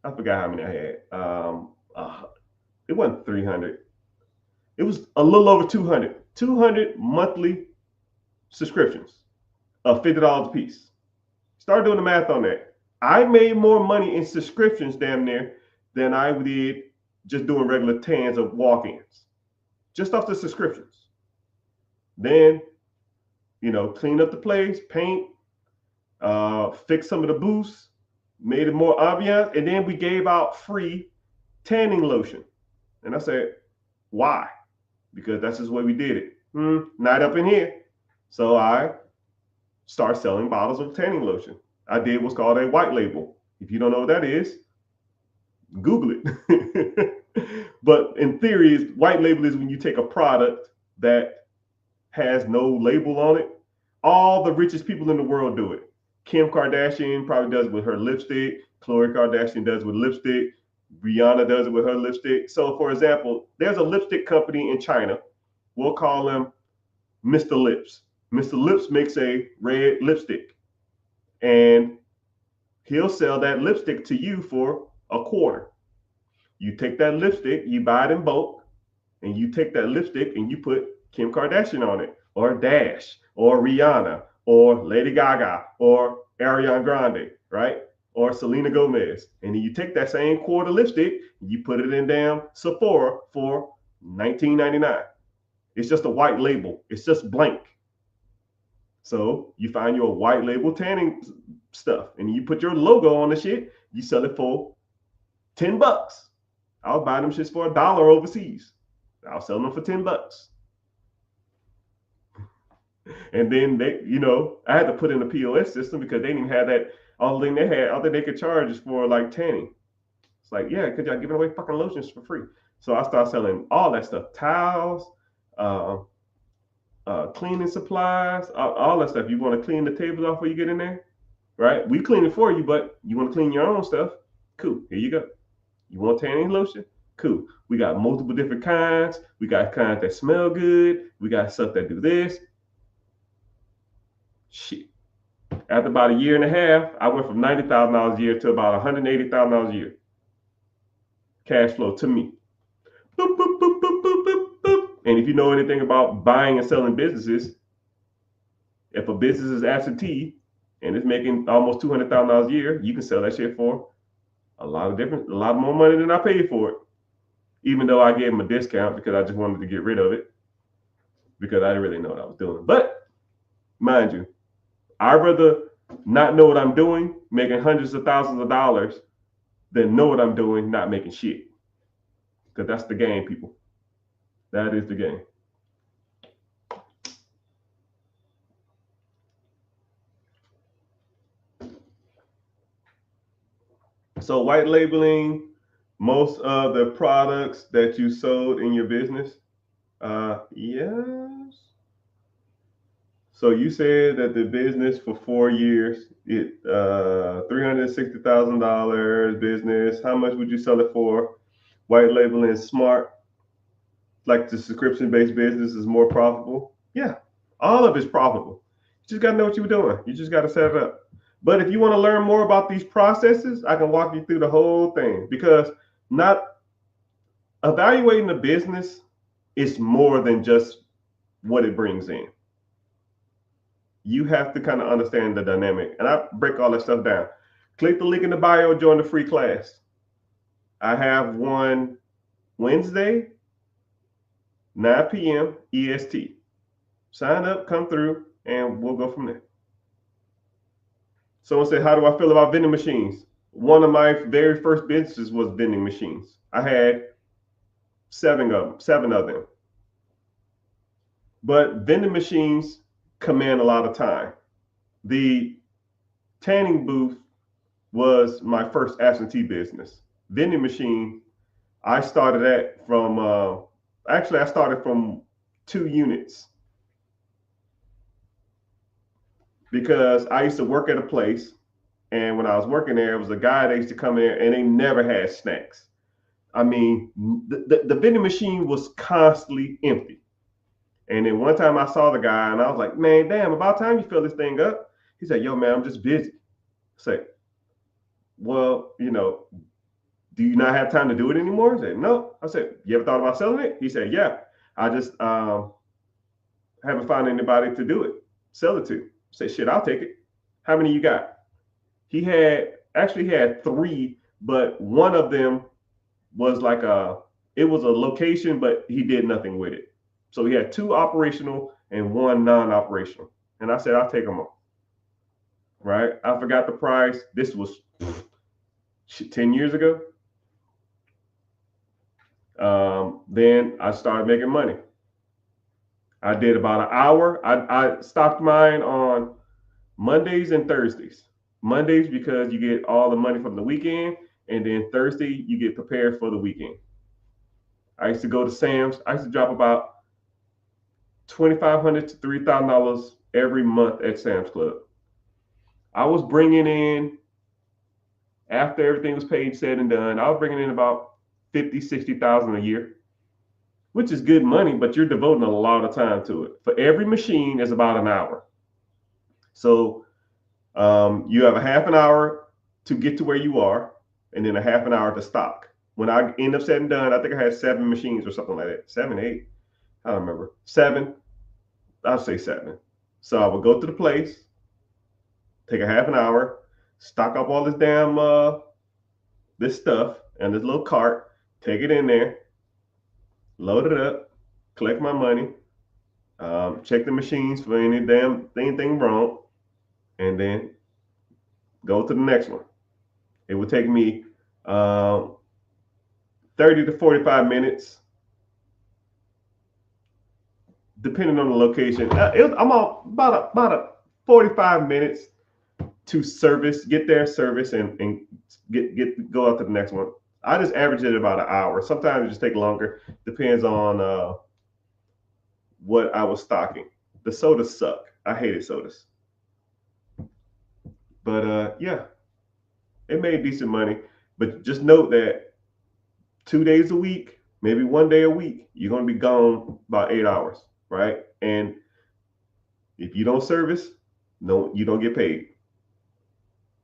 forgot how many I had. It wasn't 300. It was a little over 200. 200 monthly subscriptions of $50 a piece. Start doing the math on that. I made more money in subscriptions damn near than I did just doing regular tans of walk-ins, just off the subscriptions. Then, clean up the place, paint, fix some of the booths, made it more ambiance, and then we gave out free tanning lotion. And I said, why? Because that's just the way we did it. Not up in here. So I started selling bottles of tanning lotion. I did what's called a white label. If you don't know what that is, Google it. But in theory, white label is when you take a product that has no label on it. All the richest people in the world do it. Kim Kardashian probably does it with her lipstick. Khloe Kardashian does it with lipstick. Rihanna does it with her lipstick. So, for example, there's a lipstick company in China. We'll call them Mr. Lips. Mr. Lips makes a red lipstick, and he'll sell that lipstick to you for $0.25. You take that lipstick, you buy it in bulk, and you take that lipstick and you put Kim Kardashian on it, or Dash, or Rihanna, or Lady Gaga, or Ariana Grande, right? Or Selena Gomez. And then you take that same quarter lipstick, you put it in damn Sephora for $19.99. It's just a white label. It's just blank. So you find your white label tanning stuff and you put your logo on the shit, you sell it for $10. I'll buy them shits for $1 overseas. I'll sell them for $10. And then they, I had to put in a POS system because they didn't even have that. All thing they had, all that they could charge is for like tanning. It's like, yeah, because y'all giving away fucking lotions for free. So I started selling all that stuff, towels, cleaning supplies, all that stuff. You want to clean the tables off before you get in there, right? We clean it for you, but you want to clean your own stuff? Cool, here you go. You want tanning lotion? Cool. We got multiple different kinds. We got kinds that smell good. We got stuff that do this. Shit. After about a year and a half, I went from $90,000 a year to about $180,000 a year. Cash flow to me. Boop, boop, boop, boop, boop, boop, boop. And if you know anything about buying and selling businesses, if a business is absentee and it's making almost $200,000 a year, you can sell that shit for a lot more money than I paid for it. Even though I gave them a discount because I just wanted to get rid of it because I didn't really know what I was doing. But mind you, I'd rather not know what I'm doing, making hundreds of thousands of dollars, than know what I'm doing, not making shit. Because that's the game, people. That is the game. So white labeling most of the products that you sold in your business? Yes. So you said that the business for 4 years, it $360,000 business. How much would you sell it for? White labeling is smart. Like the subscription-based business is more profitable. Yeah, all of it's profitable. You just got to know what you're doing. You just got to set it up. But if you want to learn more about these processes, I can walk you through the whole thing, because not evaluating the business is more than just what it brings in. You have to kind of understand the dynamic, and I break all that stuff down. Click the link in the bio, join the free class. I have one Wednesday, 9 p.m. EST. Sign up, come through, and we'll go from there. Someone said, how do I feel about vending machines? One of my very first businesses was vending machines. I had seven of them. But vending machines command a lot of time. The tanning booth was my first absentee business. Vending machine, I started that from, I started from 2 units. Because I used to work at a place, and when I was working there, it was a guy that used to come in and they never had snacks. I mean, the vending machine was constantly empty. And then one time I saw the guy and I was like, man, damn, about time you fill this thing up. He said, yo, man, I'm just busy. I said, well, do you not have time to do it anymore? He said, no. I said, you ever thought about selling it? He said, yeah. I just haven't found anybody to do it, sell it to. I said, shit, I'll take it. How many you got? He had 3, but one of them was like it was a location, but he did nothing with it. So he had 2 operational and 1 non-operational. And I said, I'll take them all. Right? I forgot the price. This was 10 years ago. Then I started making money. I did about an hour. I stopped mine on Mondays and Thursdays. Mondays because you get all the money from the weekend, And then Thursday, you get prepared for the weekend. I used to go to Sam's. I used to drop about $2,500 to $3,000 every month at Sam's Club. I was bringing in, after everything was paid, said and done, I was bringing in about 50, 60,000 a year, which is good money, but you're devoting a lot of time to it. For every machine is about an hour. So you have a half an hour to get to where you are, and then a half an hour to stock. When I end up said and done, I think I had 7 machines or something like that. 7, 8. I don't remember. 7. I'll say 7. So I would go to the place, take a half an hour, stock up all this damn this stuff and this little cart, take it in there, load it up, collect my money, check the machines for anything wrong, and then go to the next one. It would take me 30 to 45 minutes, depending on the location. I'm on about a 45 minutes to get there, service, and go out to the next one. I just average it about an hour. Sometimes it just take longer. Depends on what I was stocking. The sodas suck. I hated sodas. But yeah, it made decent money. But just note that 2 days a week, maybe 1 day a week, you're going to be gone about 8 hours, right? And if you don't service, no, you don't get paid.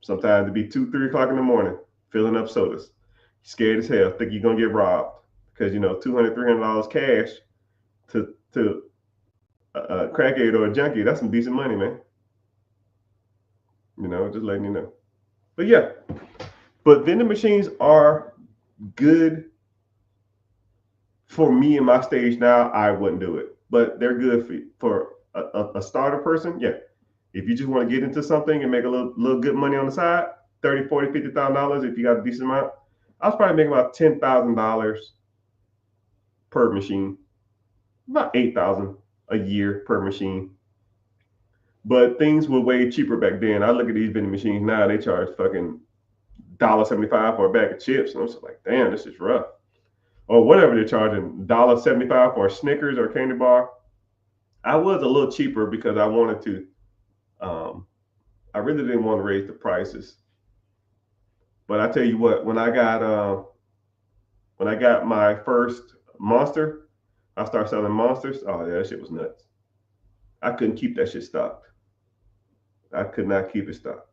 Sometimes it'd be 2, 3 o'clock in the morning, filling up sodas. Scared as hell, think you're going to get robbed. Because, $200, $300 cash to a crackhead or a junkie, that's some decent money, man. Just letting you know. But yeah, vending machines are good for me in my stage now. I wouldn't do it, but they're good for a starter person. Yeah, if you just want to get into something and make a little good money on the side, $30,000, $40,000, $50,000 if you got a decent amount. I was probably making about $10,000 per machine, about $8,000 a year per machine. But things were way cheaper back then. I look at these vending machines now; they charge fucking $1.75 for a bag of chips, and I'm just like, damn, this is rough. Or whatever they're charging, $1.75 for a Snickers or a candy bar. I was a little cheaper because I wanted to. I really didn't want to raise the prices. But I tell you what, when I got my first Monster, I started selling Monsters. Oh yeah, that shit was nuts. I couldn't keep that shit stocked. I could not keep it stocked.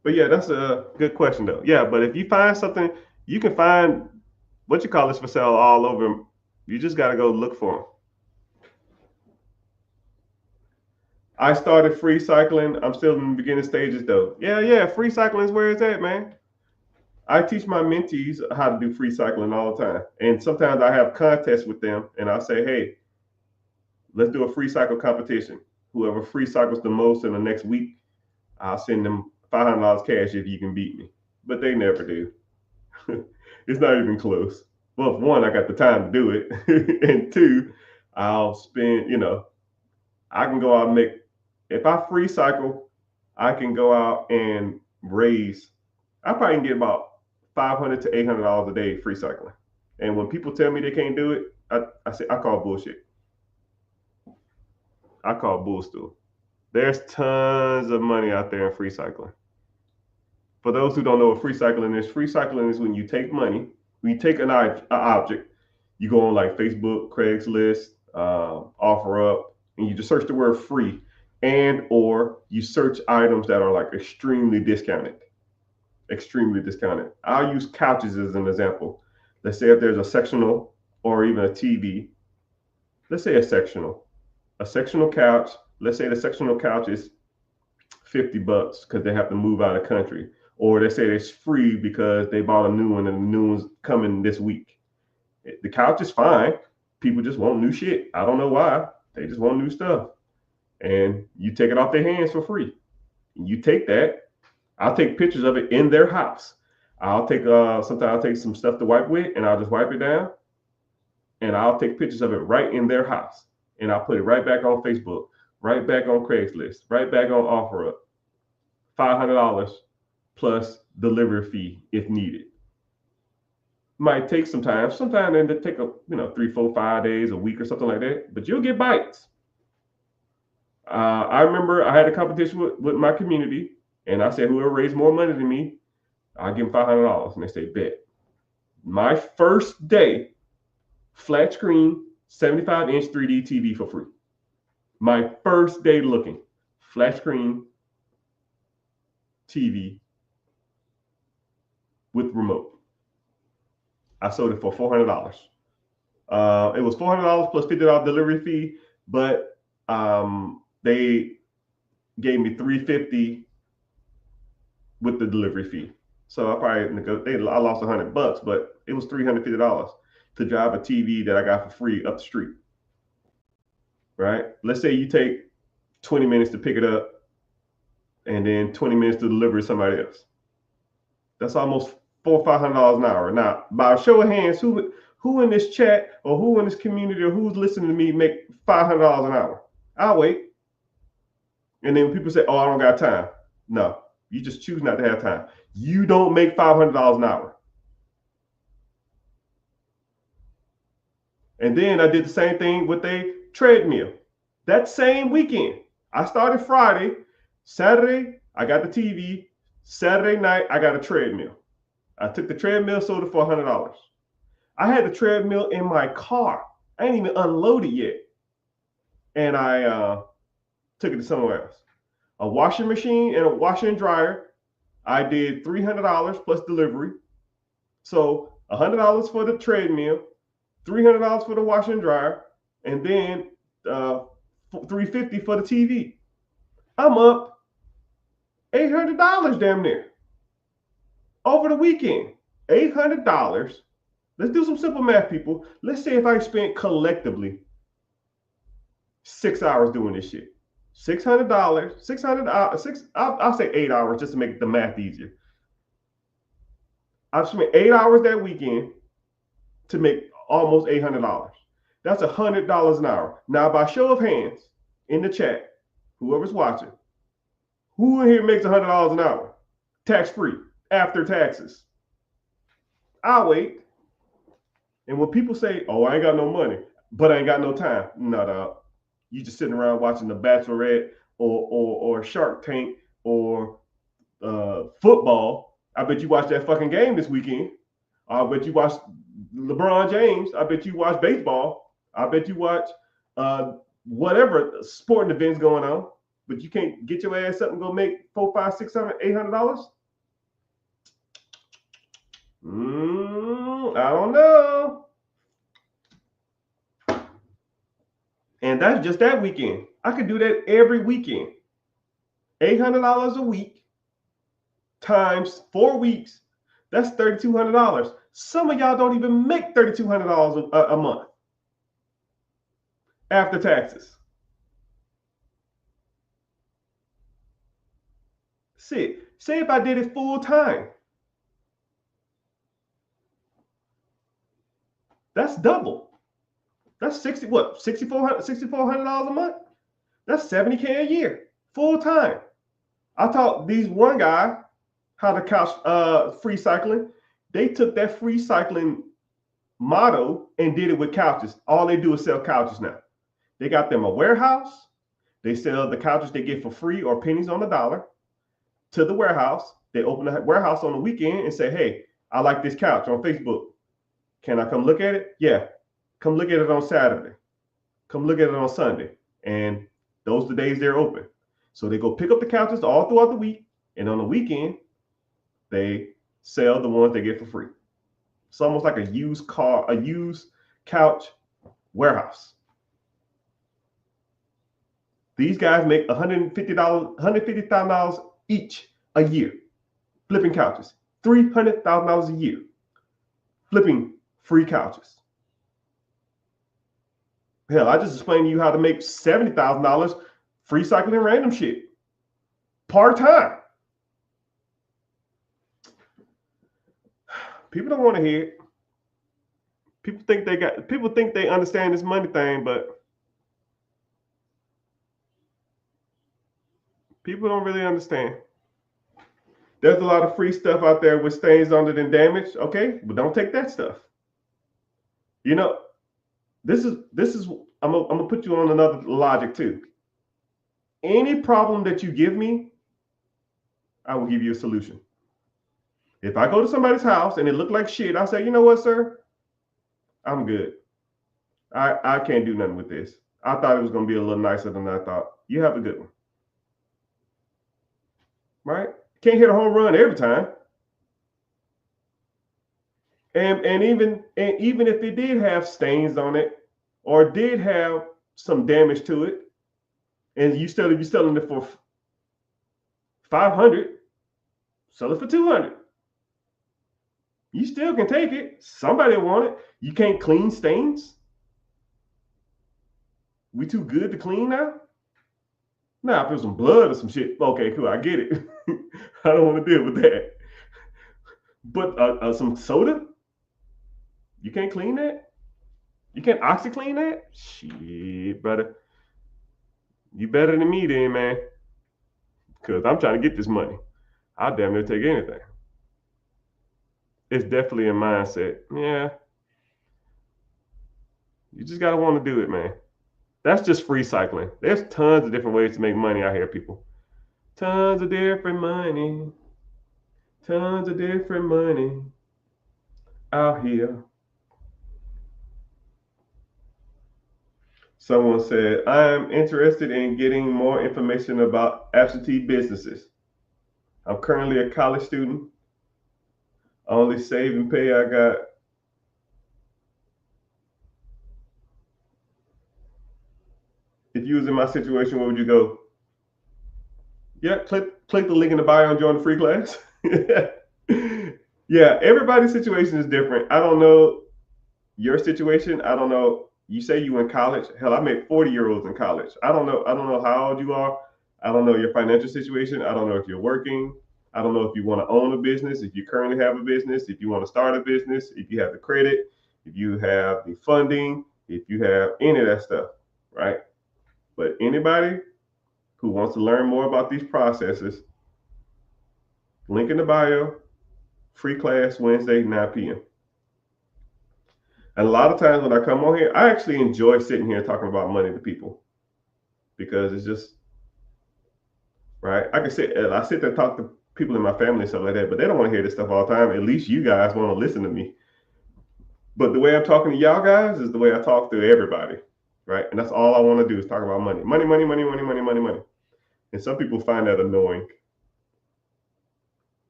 But yeah, that's a good question though. Yeah, but if you find something, you can find for sale all over. You just got to go look for them. I started free cycling. I'm still in the beginning stages though. Yeah, free cycling is where it's at, man. I teach my mentees how to do free cycling all the time. And sometimes I have contests with them and I say, hey, let's do a free cycle competition. Whoever free cycles the most in the next week, I'll send them $500 cash if you can beat me. But they never do. It's not even close. Well, for one, I got the time to do it. And 2, I'll spend, I can go out and make, if I free cycle, I can go out and raise, I probably can get about $500 to $800 a day free cycling. And when people tell me they can't do it, I say, I call bullshit. I call bullstool. There's tons of money out there in free cycling. For those who don't know what free cycling is when you take money, when you take an object, you go on like Facebook, Craigslist, OfferUp, and you just search the word free, and or you search items that are like extremely discounted. I'll use couches as an example. Let's say if there's a sectional or even a TV, let's say a sectional couch. Let's say the sectional couch is $50 because they have to move out of the country. Or they say it's free because they bought a new one and the new one's coming this week. The couch is fine. People just want new shit. I don't know why. They just want new stuff. And you take it off their hands for free. You take that. I'll take pictures of it in their house. Sometimes I'll take some stuff to wipe with and I'll just wipe it down. And I'll take pictures of it right in their house. And I'll put it right back on Facebook, right back on Craigslist, right back on OfferUp. $500 plus delivery fee if needed. Might take some time. Sometimes it take 3, 4, 5 days, a week or something like that. But you'll get bites. I remember I had a competition with my community, and I said whoever raised more money than me, I'll give them $500. And they say bet. My first day, flat screen, 75-inch 3D TV for free. My first day looking, flat screen TV with remote. I sold it for $400. It was $400 plus $50 delivery fee, but they gave me $350 with the delivery fee. So I lost $100, but it was $350 to drive a TV that I got for free up the street. Right? Let's say you take 20 minutes to pick it up and then 20 minutes to deliver to somebody else. That's almost $400 or $500 an hour. Now, by a show of hands, who in this chat or who in this community or who's listening to me make $500 an hour? I'll wait. And then people say, oh, I don't got time. No, you just choose not to have time. You don't make $500 an hour. And then I did the same thing with a treadmill. That same weekend, I started Friday. Saturday, I got the TV. Saturday night, I got a treadmill. I took the treadmill, sold it for $100. I had the treadmill in my car. I ain't even unloaded yet. And I took it to somewhere else. A washing machine and a washer and dryer. I did $300 plus delivery. So $100 for the treadmill, $300 for the washer and dryer, and then $350 for the TV. I'm up $800 damn near over the weekend. $800. Let's do some simple math, people. Let's say if I spent collectively 6 hours doing this shit. $600, I'll say 8 hours just to make the math easier. I've spent 8 hours that weekend to make almost $800. That's $100 an hour. Now, by show of hands in the chat, whoever's watching, who in here makes $100 an hour? Tax-free, after taxes. I'll wait. And when people say, oh, I ain't got no money, but I ain't got no time. No, dog. You just sitting around watching The Bachelorette or Shark Tank or football. I bet you watched that fucking game this weekend. I bet you watched LeBron James. I bet you watch baseball. I bet you watch whatever sporting events going on. But you can't get your ass up and go make $400, $500, $600, $800. I don't know. And that's just that weekend. I could do that every weekend. $800 a week times 4 weeks. That's $3,200. Some of y'all don't even make $3,200 a month after taxes. Say if I did it full time. That's double. That's $6,400 a month? That's $70K a year, full time. I taught these one guy how to couch free cycling. They took that free cycling motto and did it with couches. All they do is sell couches now. They got them a warehouse. They sell the couches they get for free or pennies on the dollar to the warehouse. They open the warehouse on the weekend and say, hey, I like this couch on Facebook. Can I come look at it? Yeah. Come look at it on Saturday. Come look at it on Sunday. And those are the days they're open. So they go pick up the couches all throughout the week. And on the weekend, they sell the ones they get for free. It's almost like a used couch warehouse. These guys make $150,000 each a year flipping couches. $300,000 a year flipping free couches. Hell, I just explained to you how to make $70,000 free cycling random shit part-time. People don't want to hear it. People think they understand this money thing, but people don't really understand. There's a lot of free stuff out there with stains on it and damage. Okay, but don't take that stuff. You know, this is I'm gonna put you on another logic too. Any problem that you give me, I will give you a solution. If I go to somebody's house and it looked like shit, I say, you know what, sir? I'm good. I can't do nothing with this. I thought it was gonna be a little nicer than I thought. You have a good one. Right? Can't hit a home run every time. And even if it did have stains on it or did have some damage to it, and you're selling it for 500, sell it for 200. You still can take it. Somebody want it. You can't clean stains. We too good to clean now. Now, if there's some blood or some shit, okay, cool, I get it. I don't want to deal with that. But some soda, you can't clean that. You can't OxyClean that. Shit, brother. You better than me, then, man. Because I'm trying to get this money. I'll damn near take anything. It's definitely a mindset. Yeah. You just gotta want to do it, man. That's just free cycling. There's tons of different ways to make money out here, people. Tons of different money. Tons of different money out here. Someone said, I'm interested in getting more information about absentee businesses. I'm currently a college student. Only save and pay I got. If you was in my situation, where would you go? Yeah, click the link in the bio and join the free class. Yeah, everybody's situation is different. I don't know your situation. I don't know. You say you in college. Hell, I met 40-year-olds in college. I don't know. I don't know how old you are. I don't know your financial situation. I don't know if you're working. I don't know if you want to own a business, if you currently have a business, if you want to start a business, if you have the credit, if you have the funding, if you have any of that stuff, right? But anybody who wants to learn more about these processes, link in the bio, free class Wednesday, 9 p.m. And a lot of times when I come on here, I actually enjoy sitting here talking about money to people because it's just, right? I sit there and talk to people in my family and stuff like that, but they don't want to hear this stuff all the time. At least you guys want to listen to me. But the way I'm talking to y'all guys is the way I talk to everybody, right? And that's all I want to do is talk about money. Money, money, money, money, money, money, money. And some people find that annoying.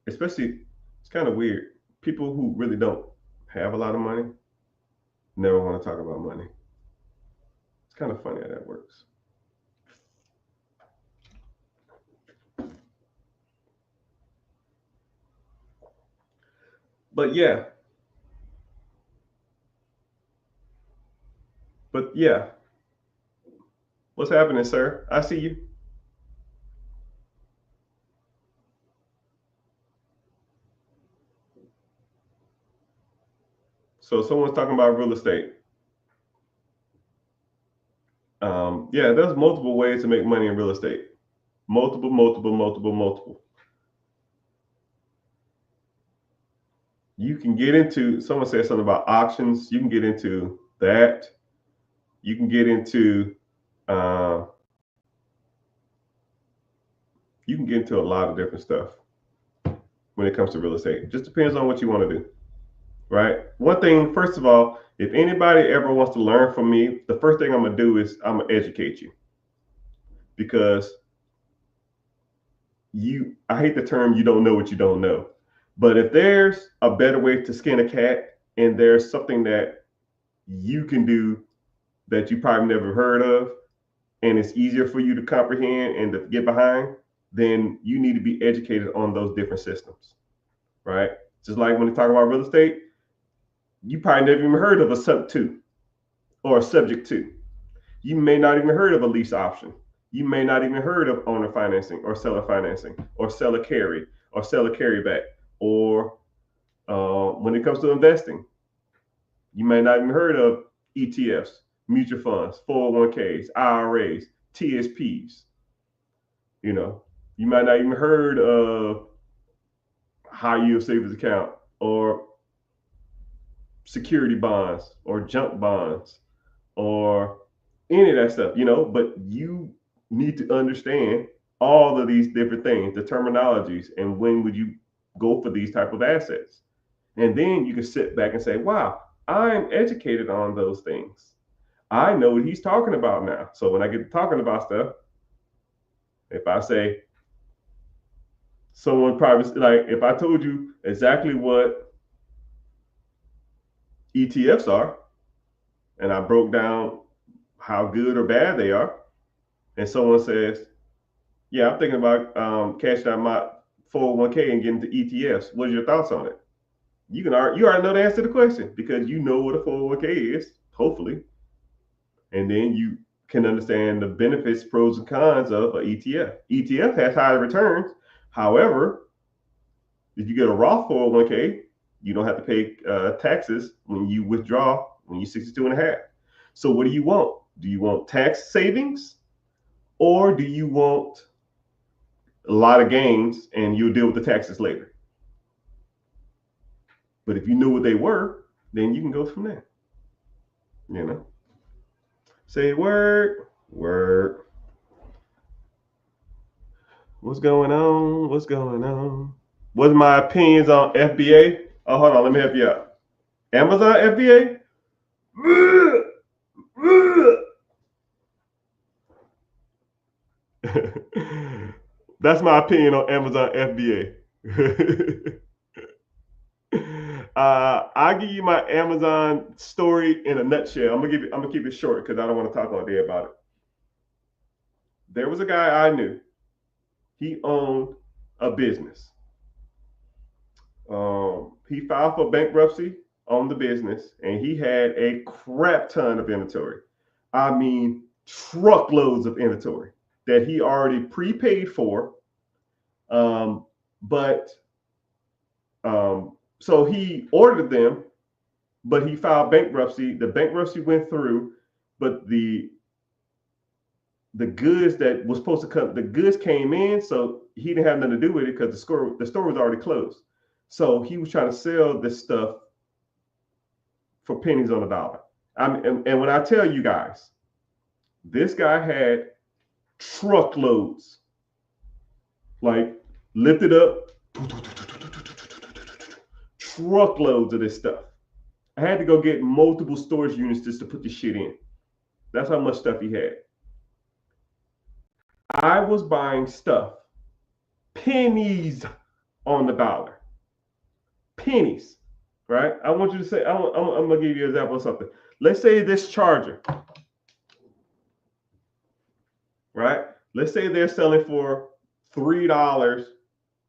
Especially, it's kind of weird. People who really don't have a lot of money never want to talk about money. It's kind of funny how that works. But yeah. What's happening, sir? I see you. So someone's talking about real estate. Yeah, there's multiple ways to make money in real estate. Multiple. You can get into, someone said something about auctions. You can get into that. You can get into, you can get into a lot of different stuff when it comes to real estate. It just depends on what you want to do, right? One thing, first of all, if anybody ever wants to learn from me, the first thing I'm going to do is I'm going to educate you. Because I hate the term, you don't know what you don't know. But if there's a better way to skin a cat and there's something that you can do that you probably never heard of, and it's easier for you to comprehend and to get behind, then you need to be educated on those different systems, right? Just like when you talk about real estate, you probably never even heard of a sub two or a subject to. You may not even heard of a lease option. You may not even heard of owner financing or seller financing or seller carry or seller carryback. Or when it comes to investing, you may not even heard of ETFs, mutual funds, 401ks, IRAs, TSPs. You know, you might not even heard of high yield savings account or security bonds or junk bonds or any of that stuff, but you need to understand all of these different things, the terminologies, and when would you go for these type of assets. And then you can sit back and say, wow, I'm educated on those things. I know what he's talking about now. So when I get to talking about stuff, if I say someone probably, like if I told you exactly what ETFs are, and I broke down how good or bad they are, and someone says, yeah, I'm thinking about cashing out my 401k and getting to ETFs. What are your thoughts on it? You already know the answer to the question because you know what a 401k is, hopefully, and then you can understand the benefits, pros and cons of an ETF. ETF has higher returns. However, if you get a Roth 401k, you don't have to pay taxes when you withdraw when you're 62 and a half. So what do you want? Do you want tax savings or do you want a lot of gains and you'll deal with the taxes later? But if you knew what they were, then you can go from there. Say word. What's going on? What's my opinions on FBA? Oh, hold on, let me help you out. Amazon FBA? That's my opinion on Amazon FBA. I'll give you my Amazon story in a nutshell. I'm gonna keep it short because I don't want to talk all day about it. There was a guy I knew. He owned a business. He filed for bankruptcy on the business, and he had a crap ton of inventory. I mean, truckloads of inventory that he already prepaid for. So he ordered them, but he filed bankruptcy. The bankruptcy went through, but the goods that was supposed to come, the goods came in, so he didn't have nothing to do with it because the store was already closed. So he was trying to sell this stuff for pennies on the dollar. And when I tell you guys, this guy had truckloads, like lifted up, truckloads of this stuff. I had to go get multiple storage units just to put this shit in. That's how much stuff he had. I was buying stuff, pennies on the dollar. Pennies, right? I want you to say, I'm going to give you an example of something. Let's say this charger, right? Let's say they're selling for $3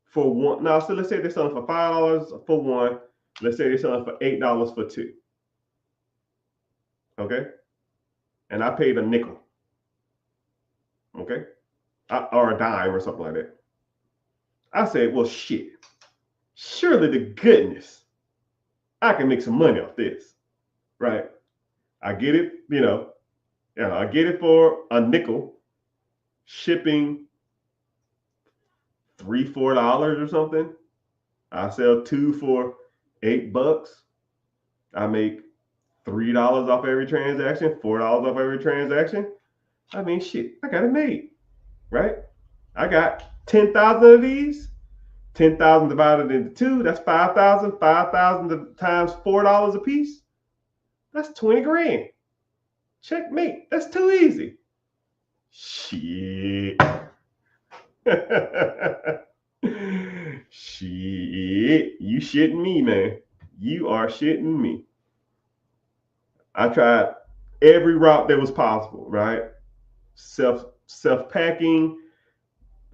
for one. Now, so let's say they're selling for $5 for one. Let's say they're selling for $8 for two. Okay? And I paid a nickel. Okay? Or a dime or something like that. I said, well, shit. Surely to goodness, I can make some money off this. Right? I get it, I get it for a nickel, shipping $3-4 or something. I sell two for $8. I make $3 off every transaction, $4 off every transaction. I mean, shit, I got it made, right? I got 10,000 of these. 10,000 divided into two, that's 5,000. 5,000 times $4 a piece, that's 20 grand. Checkmate. That's too easy. Shit. Shit. You shitting me, man. You are shitting me. I tried every route that was possible, right? Self-packing.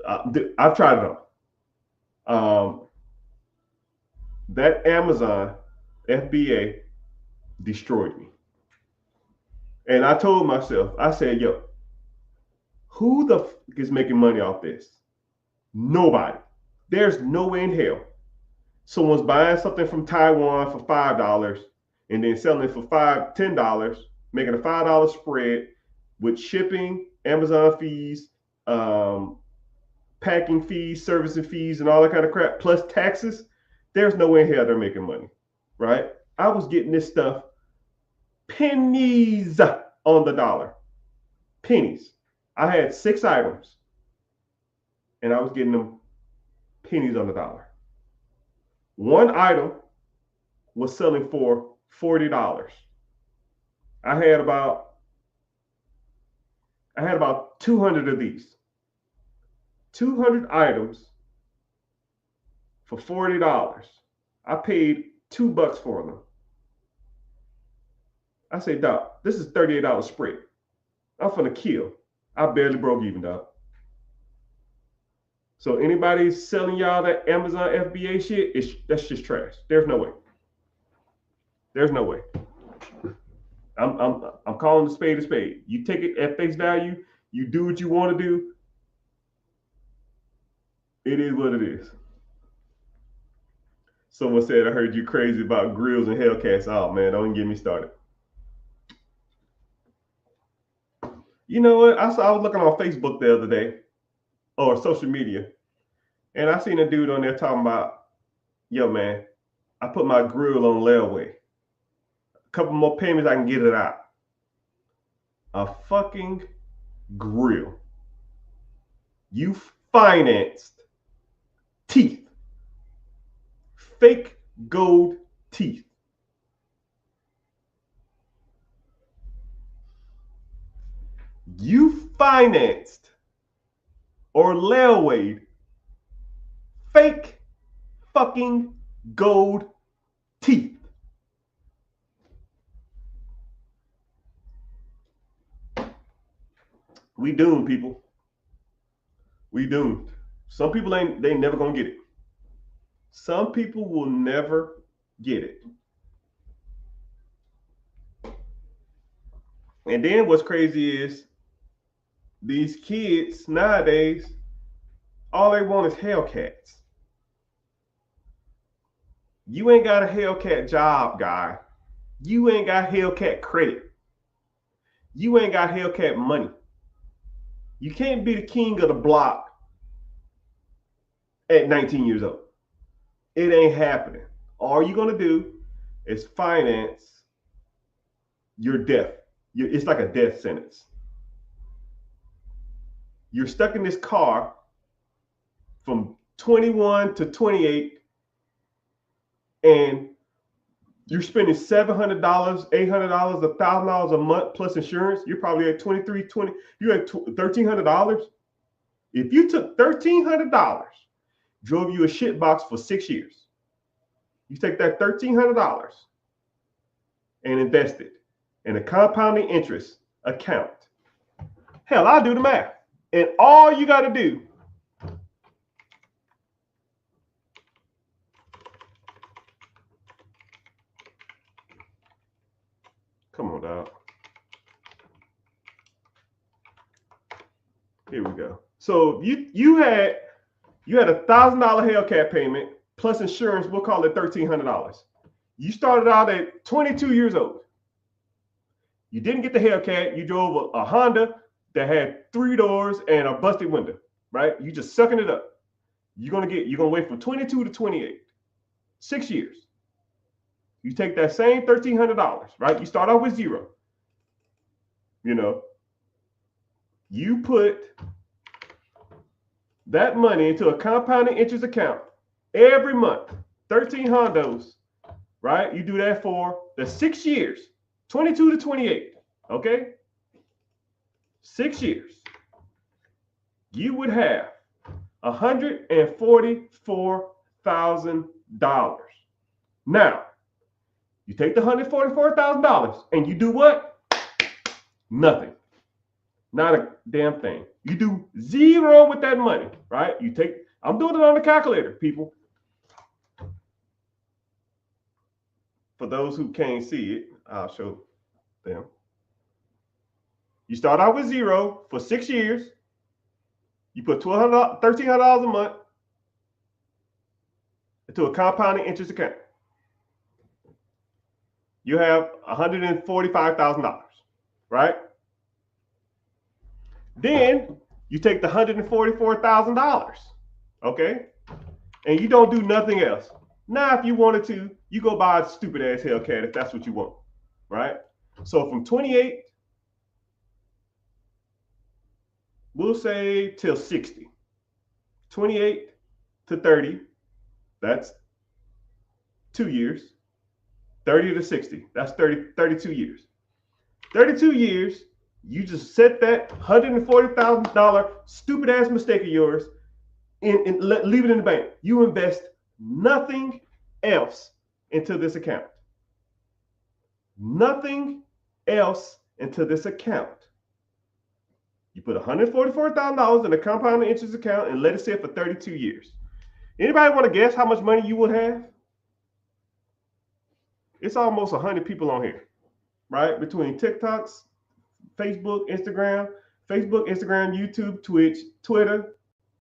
I've tried it all. That Amazon FBA destroyed me. And I told myself, I said, yo, who the f is making money off this? Nobody. There's no way in hell someone's buying something from Taiwan for $5 and then selling it for $10, making a $5 spread with shipping, Amazon fees, packing fees, servicing fees, and all that kind of crap, plus taxes. There's no way in hell they're making money, right? I was getting this stuff pennies on the dollar. Pennies. I had 6 items and I was getting them pennies on the dollar. One item was selling for $40. I had about 200 of these. 200 items for $40. I paid $2 for them. I say, Doc, this is $38 spread. I'm finna kill. I barely broke even, Doc. So anybody selling y'all that Amazon FBA shit, that's just trash. There's no way. There's no way. I'm calling the spade a spade. You take it at face value. You do what you want to do. It is what it is. Someone said, I heard you crazy about grills and Hellcats. Oh man, don't even get me started. You know what? I was looking on Facebook the other day, or social media, and I seen a dude on there talking about, yo man, I put my grill on layaway. A couple more payments, I can get it out. A fucking grill. You financed teeth. Fake gold teeth. You financed or layawayed fake fucking gold teeth. We doomed, people. We doomed. Some people they never gonna get it. Some people will never get it. And then what's crazy is these kids nowadays, all they want is Hellcats. You ain't got a Hellcat job, guy. You ain't got Hellcat credit. You ain't got Hellcat money. You can't be the king of the block at 19 years old. It ain't happening. All you're going to do is finance your death. It's like a death sentence. You're stuck in this car from 21 to 28, and you're spending $700, $800, $1,000 a month plus insurance. You're probably at $2,320. You're at $1,300. If you took $1,300, drove you a shit box for 6 years, you take that $1,300 and invest it in a compounding interest account. Hell, I'll do the math. And all you got to do come on, dog. Here we go. So you had $1,000 Hellcat payment plus insurance. We'll call it $1,300. You started out at 22 years old. You didn't get the Hellcat. You drove a Honda that had 3 doors and a busted window. Right? You just sucking it up. You're gonna wait from 22 to 28, 6 years. You take that same $1,300, right? You start off with zero. You know, you put that money into a compounding interest account every month, 13 hondos, right? You do that for the 6 years, 22 to 28, okay? 6 years. You would have $144,000. Now, you take the $144,000 and you do what? Nothing. Not a damn thing. You do zero with that money, right? I'm doing it on the calculator, people. For those who can't see it, I'll show them. You start out with zero for 6 years. You put $1,300 a month into a compounding interest account. You have $145,000, right? Then you take the $144,000, okay? And you don't do nothing else. Now, if you wanted to, you go buy a stupid ass Hellcat if that's what you want, right? So from 28, we'll say till 60. 28 to 30, that's 2 years. 30 to 60, that's 32 years. 32 years, you just set that $140,000 stupid ass mistake of yours and leave it in the bank. You invest nothing else into this account. Nothing else into this account. You put $144,000 in a compounded interest account and let it sit for 32 years. Anybody want to guess how much money you would have? It's almost 100 people on here, right? Between TikToks, Facebook, Instagram, YouTube, Twitch, Twitter,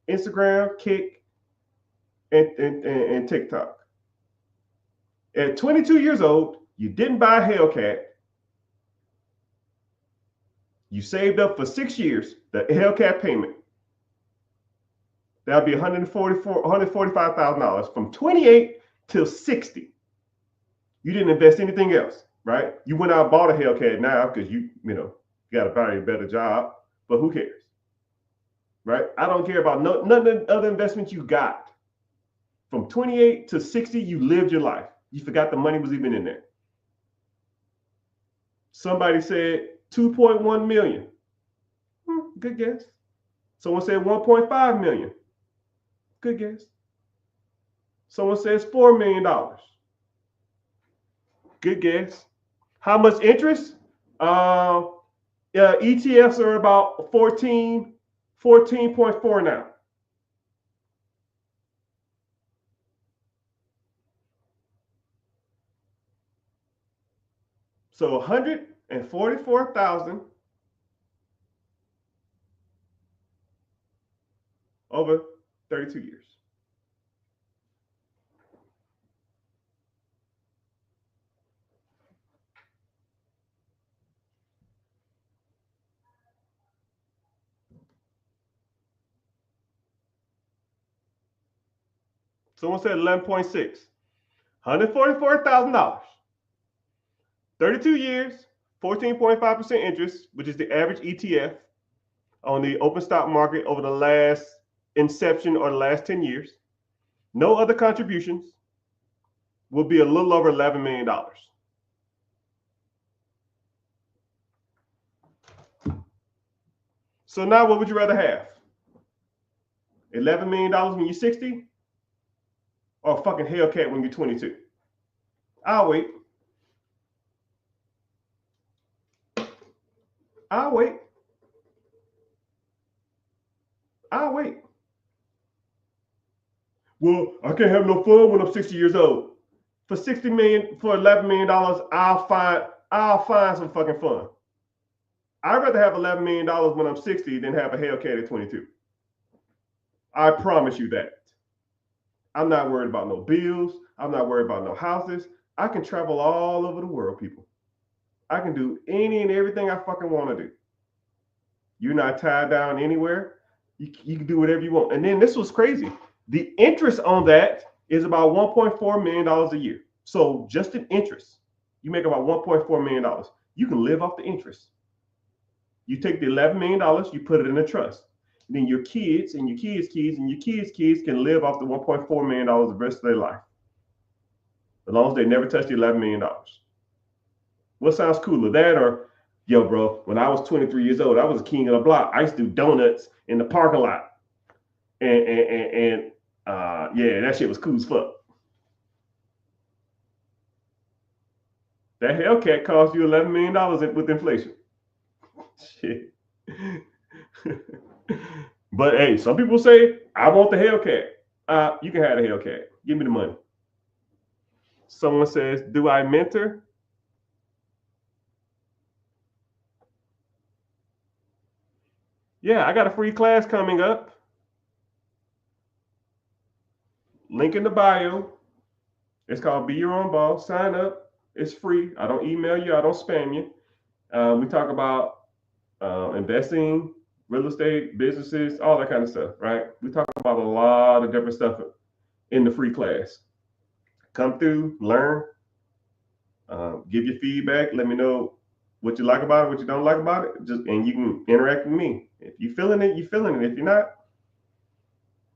Instagram, Kick, and TikTok. At 22 years old, you didn't buy a Hellcat. You saved up for 6 years, the Hellcat payment. That'll be $145,000 from 28 till 60. You didn't invest anything else, right? You went out and bought a Hellcat now because you got to buy a better job, but who cares, right? I don't care about none of the other investments you got. From 28 to 60, you lived your life. You forgot the money was even in there. Somebody said 2.1 million. Good guess. Someone said 1.5 million. Good guess. Someone says $4 million. Good guess. How much interest? ETFs are about 14.4 now. So 144,000 over 32 years. Someone said 11.6. $144,000. 32 years, 14.5% interest, which is the average ETF on the open stock market over the last inception or the last 10 years. No other contributions, will be a little over $11 million. So now what would you rather have? $11 million when you're 60? Or a fucking Hellcat when you're 22? I'll wait. I'll wait. I'll wait. Well, I can't have no fun when I'm 60 years old. For $60 million, for $11 million, I'll find some fucking fun. I'd rather have $11 million when I'm 60 than have a Hellcat at 22. I promise you that. I'm not worried about no bills. I'm not worried about no houses. I can travel all over the world, people. I can do any and everything I fucking want to do. You're not tied down anywhere. You can do whatever you want. And then this was crazy. The interest on that is about $1.4 million a year. So just in interest, you make about $1.4 million. You can live off the interest. You take the $11 million, you put it in a trust. And then your kids and your kids' kids and your kids' kids can live off the $1.4 million the rest of their life. As long as they never touch the $11 million. What sounds cooler, that or, yo, bro, when I was 23 years old, I was a king of the block. I used to do donuts in the parking lot. And yeah, that shit was cool as fuck. That Hellcat cost you $11 million with inflation. Shit. But hey, some people say, I want the Hellcat. You can have the Hellcat. Give me the money. Someone says, do I mentor? Yeah, I got a free class coming up. Link in the bio. It's called Be Your Own Boss. Sign up. It's free. I don't email you. I don't spam you. We talk about investing, real estate, businesses, all that kind of stuff, right? We talk about a lot of different stuff in the free class. come through, learn, give your feedback. Let me know what you like about it, what you don't like about it. And you can interact with me. If you feeling it, you feeling it. If you're not,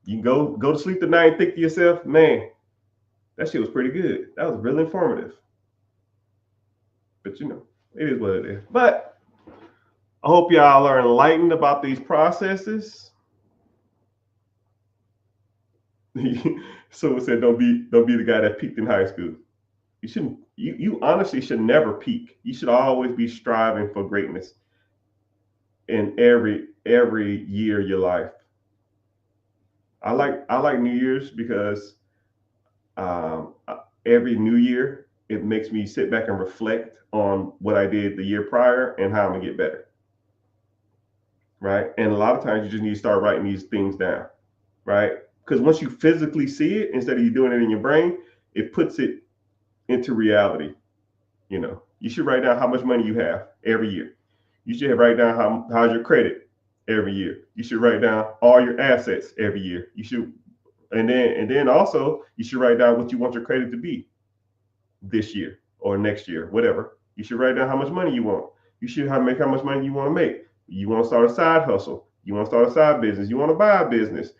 you can go to sleep tonight and think to yourself, man, that shit was pretty good. That was really informative. But you know, it is what it is. But I hope y'all are enlightened about these processes. Someone said, don't be the guy that peaked in high school. You shouldn't. You honestly should never peak. You should always be striving for greatness in every year of your life. I like New Year's because um, every New Year it makes me sit back and reflect on what I did the year prior and how I'm gonna get better. Right, and a lot of times you just need to start writing these things down. Right, because once you physically see it instead of you doing it in your brain, it puts it into reality. You know, you should write down how much money you have every year. You should write down how's your credit every year. You should write down all your assets every year. You should, and then also you should write down what you want your credit to be this year or next year, whatever. You should write down how much money you want. You should make how much money you want to make. You want to start a side hustle. You want to start a side business. You want to buy a business.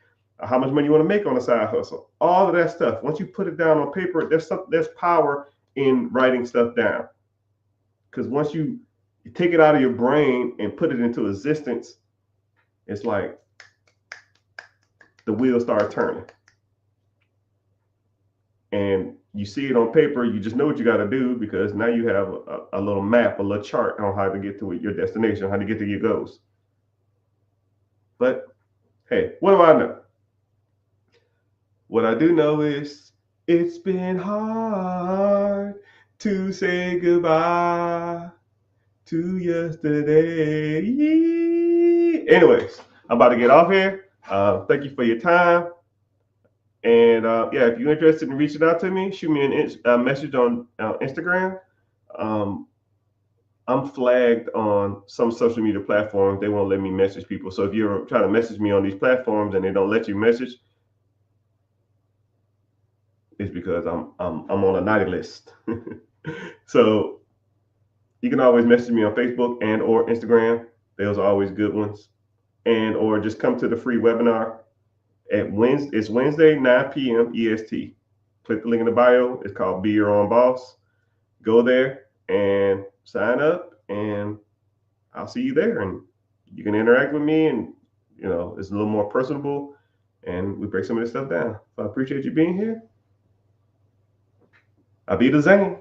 How much money you want to make on a side hustle. All of that stuff. Once you put it down on paper, there's power in writing stuff down. Because once you take it out of your brain and put it into existence, it's like the wheels start turning. And you see it on paper, you just know what you got to do because now you have a little map, a little chart on how to get to your destination, how to get to your goals. But hey, what do I know? What I do know is it's been hard to say goodbye to yesterday. Anyways, I'm about to get off here. Thank you for your time. And yeah, if you're interested in reaching out to me, shoot me a message on Instagram. I'm flagged on some social media platforms. They won't let me message people. So if you're trying to message me on these platforms and they don't let you message, it's because I'm on a naughty list. So you can always message me on Facebook and or Instagram. Those are always good ones. And or just come to the free webinar at Wednesday. It's Wednesday, 9 p.m. EST. Click the link in the bio. It's called Be Your Own Boss. Go there and sign up, and I'll see you there. And you can interact with me, and you know it's a little more personable, and we break some of this stuff down. So I appreciate you being here. Avida Zane.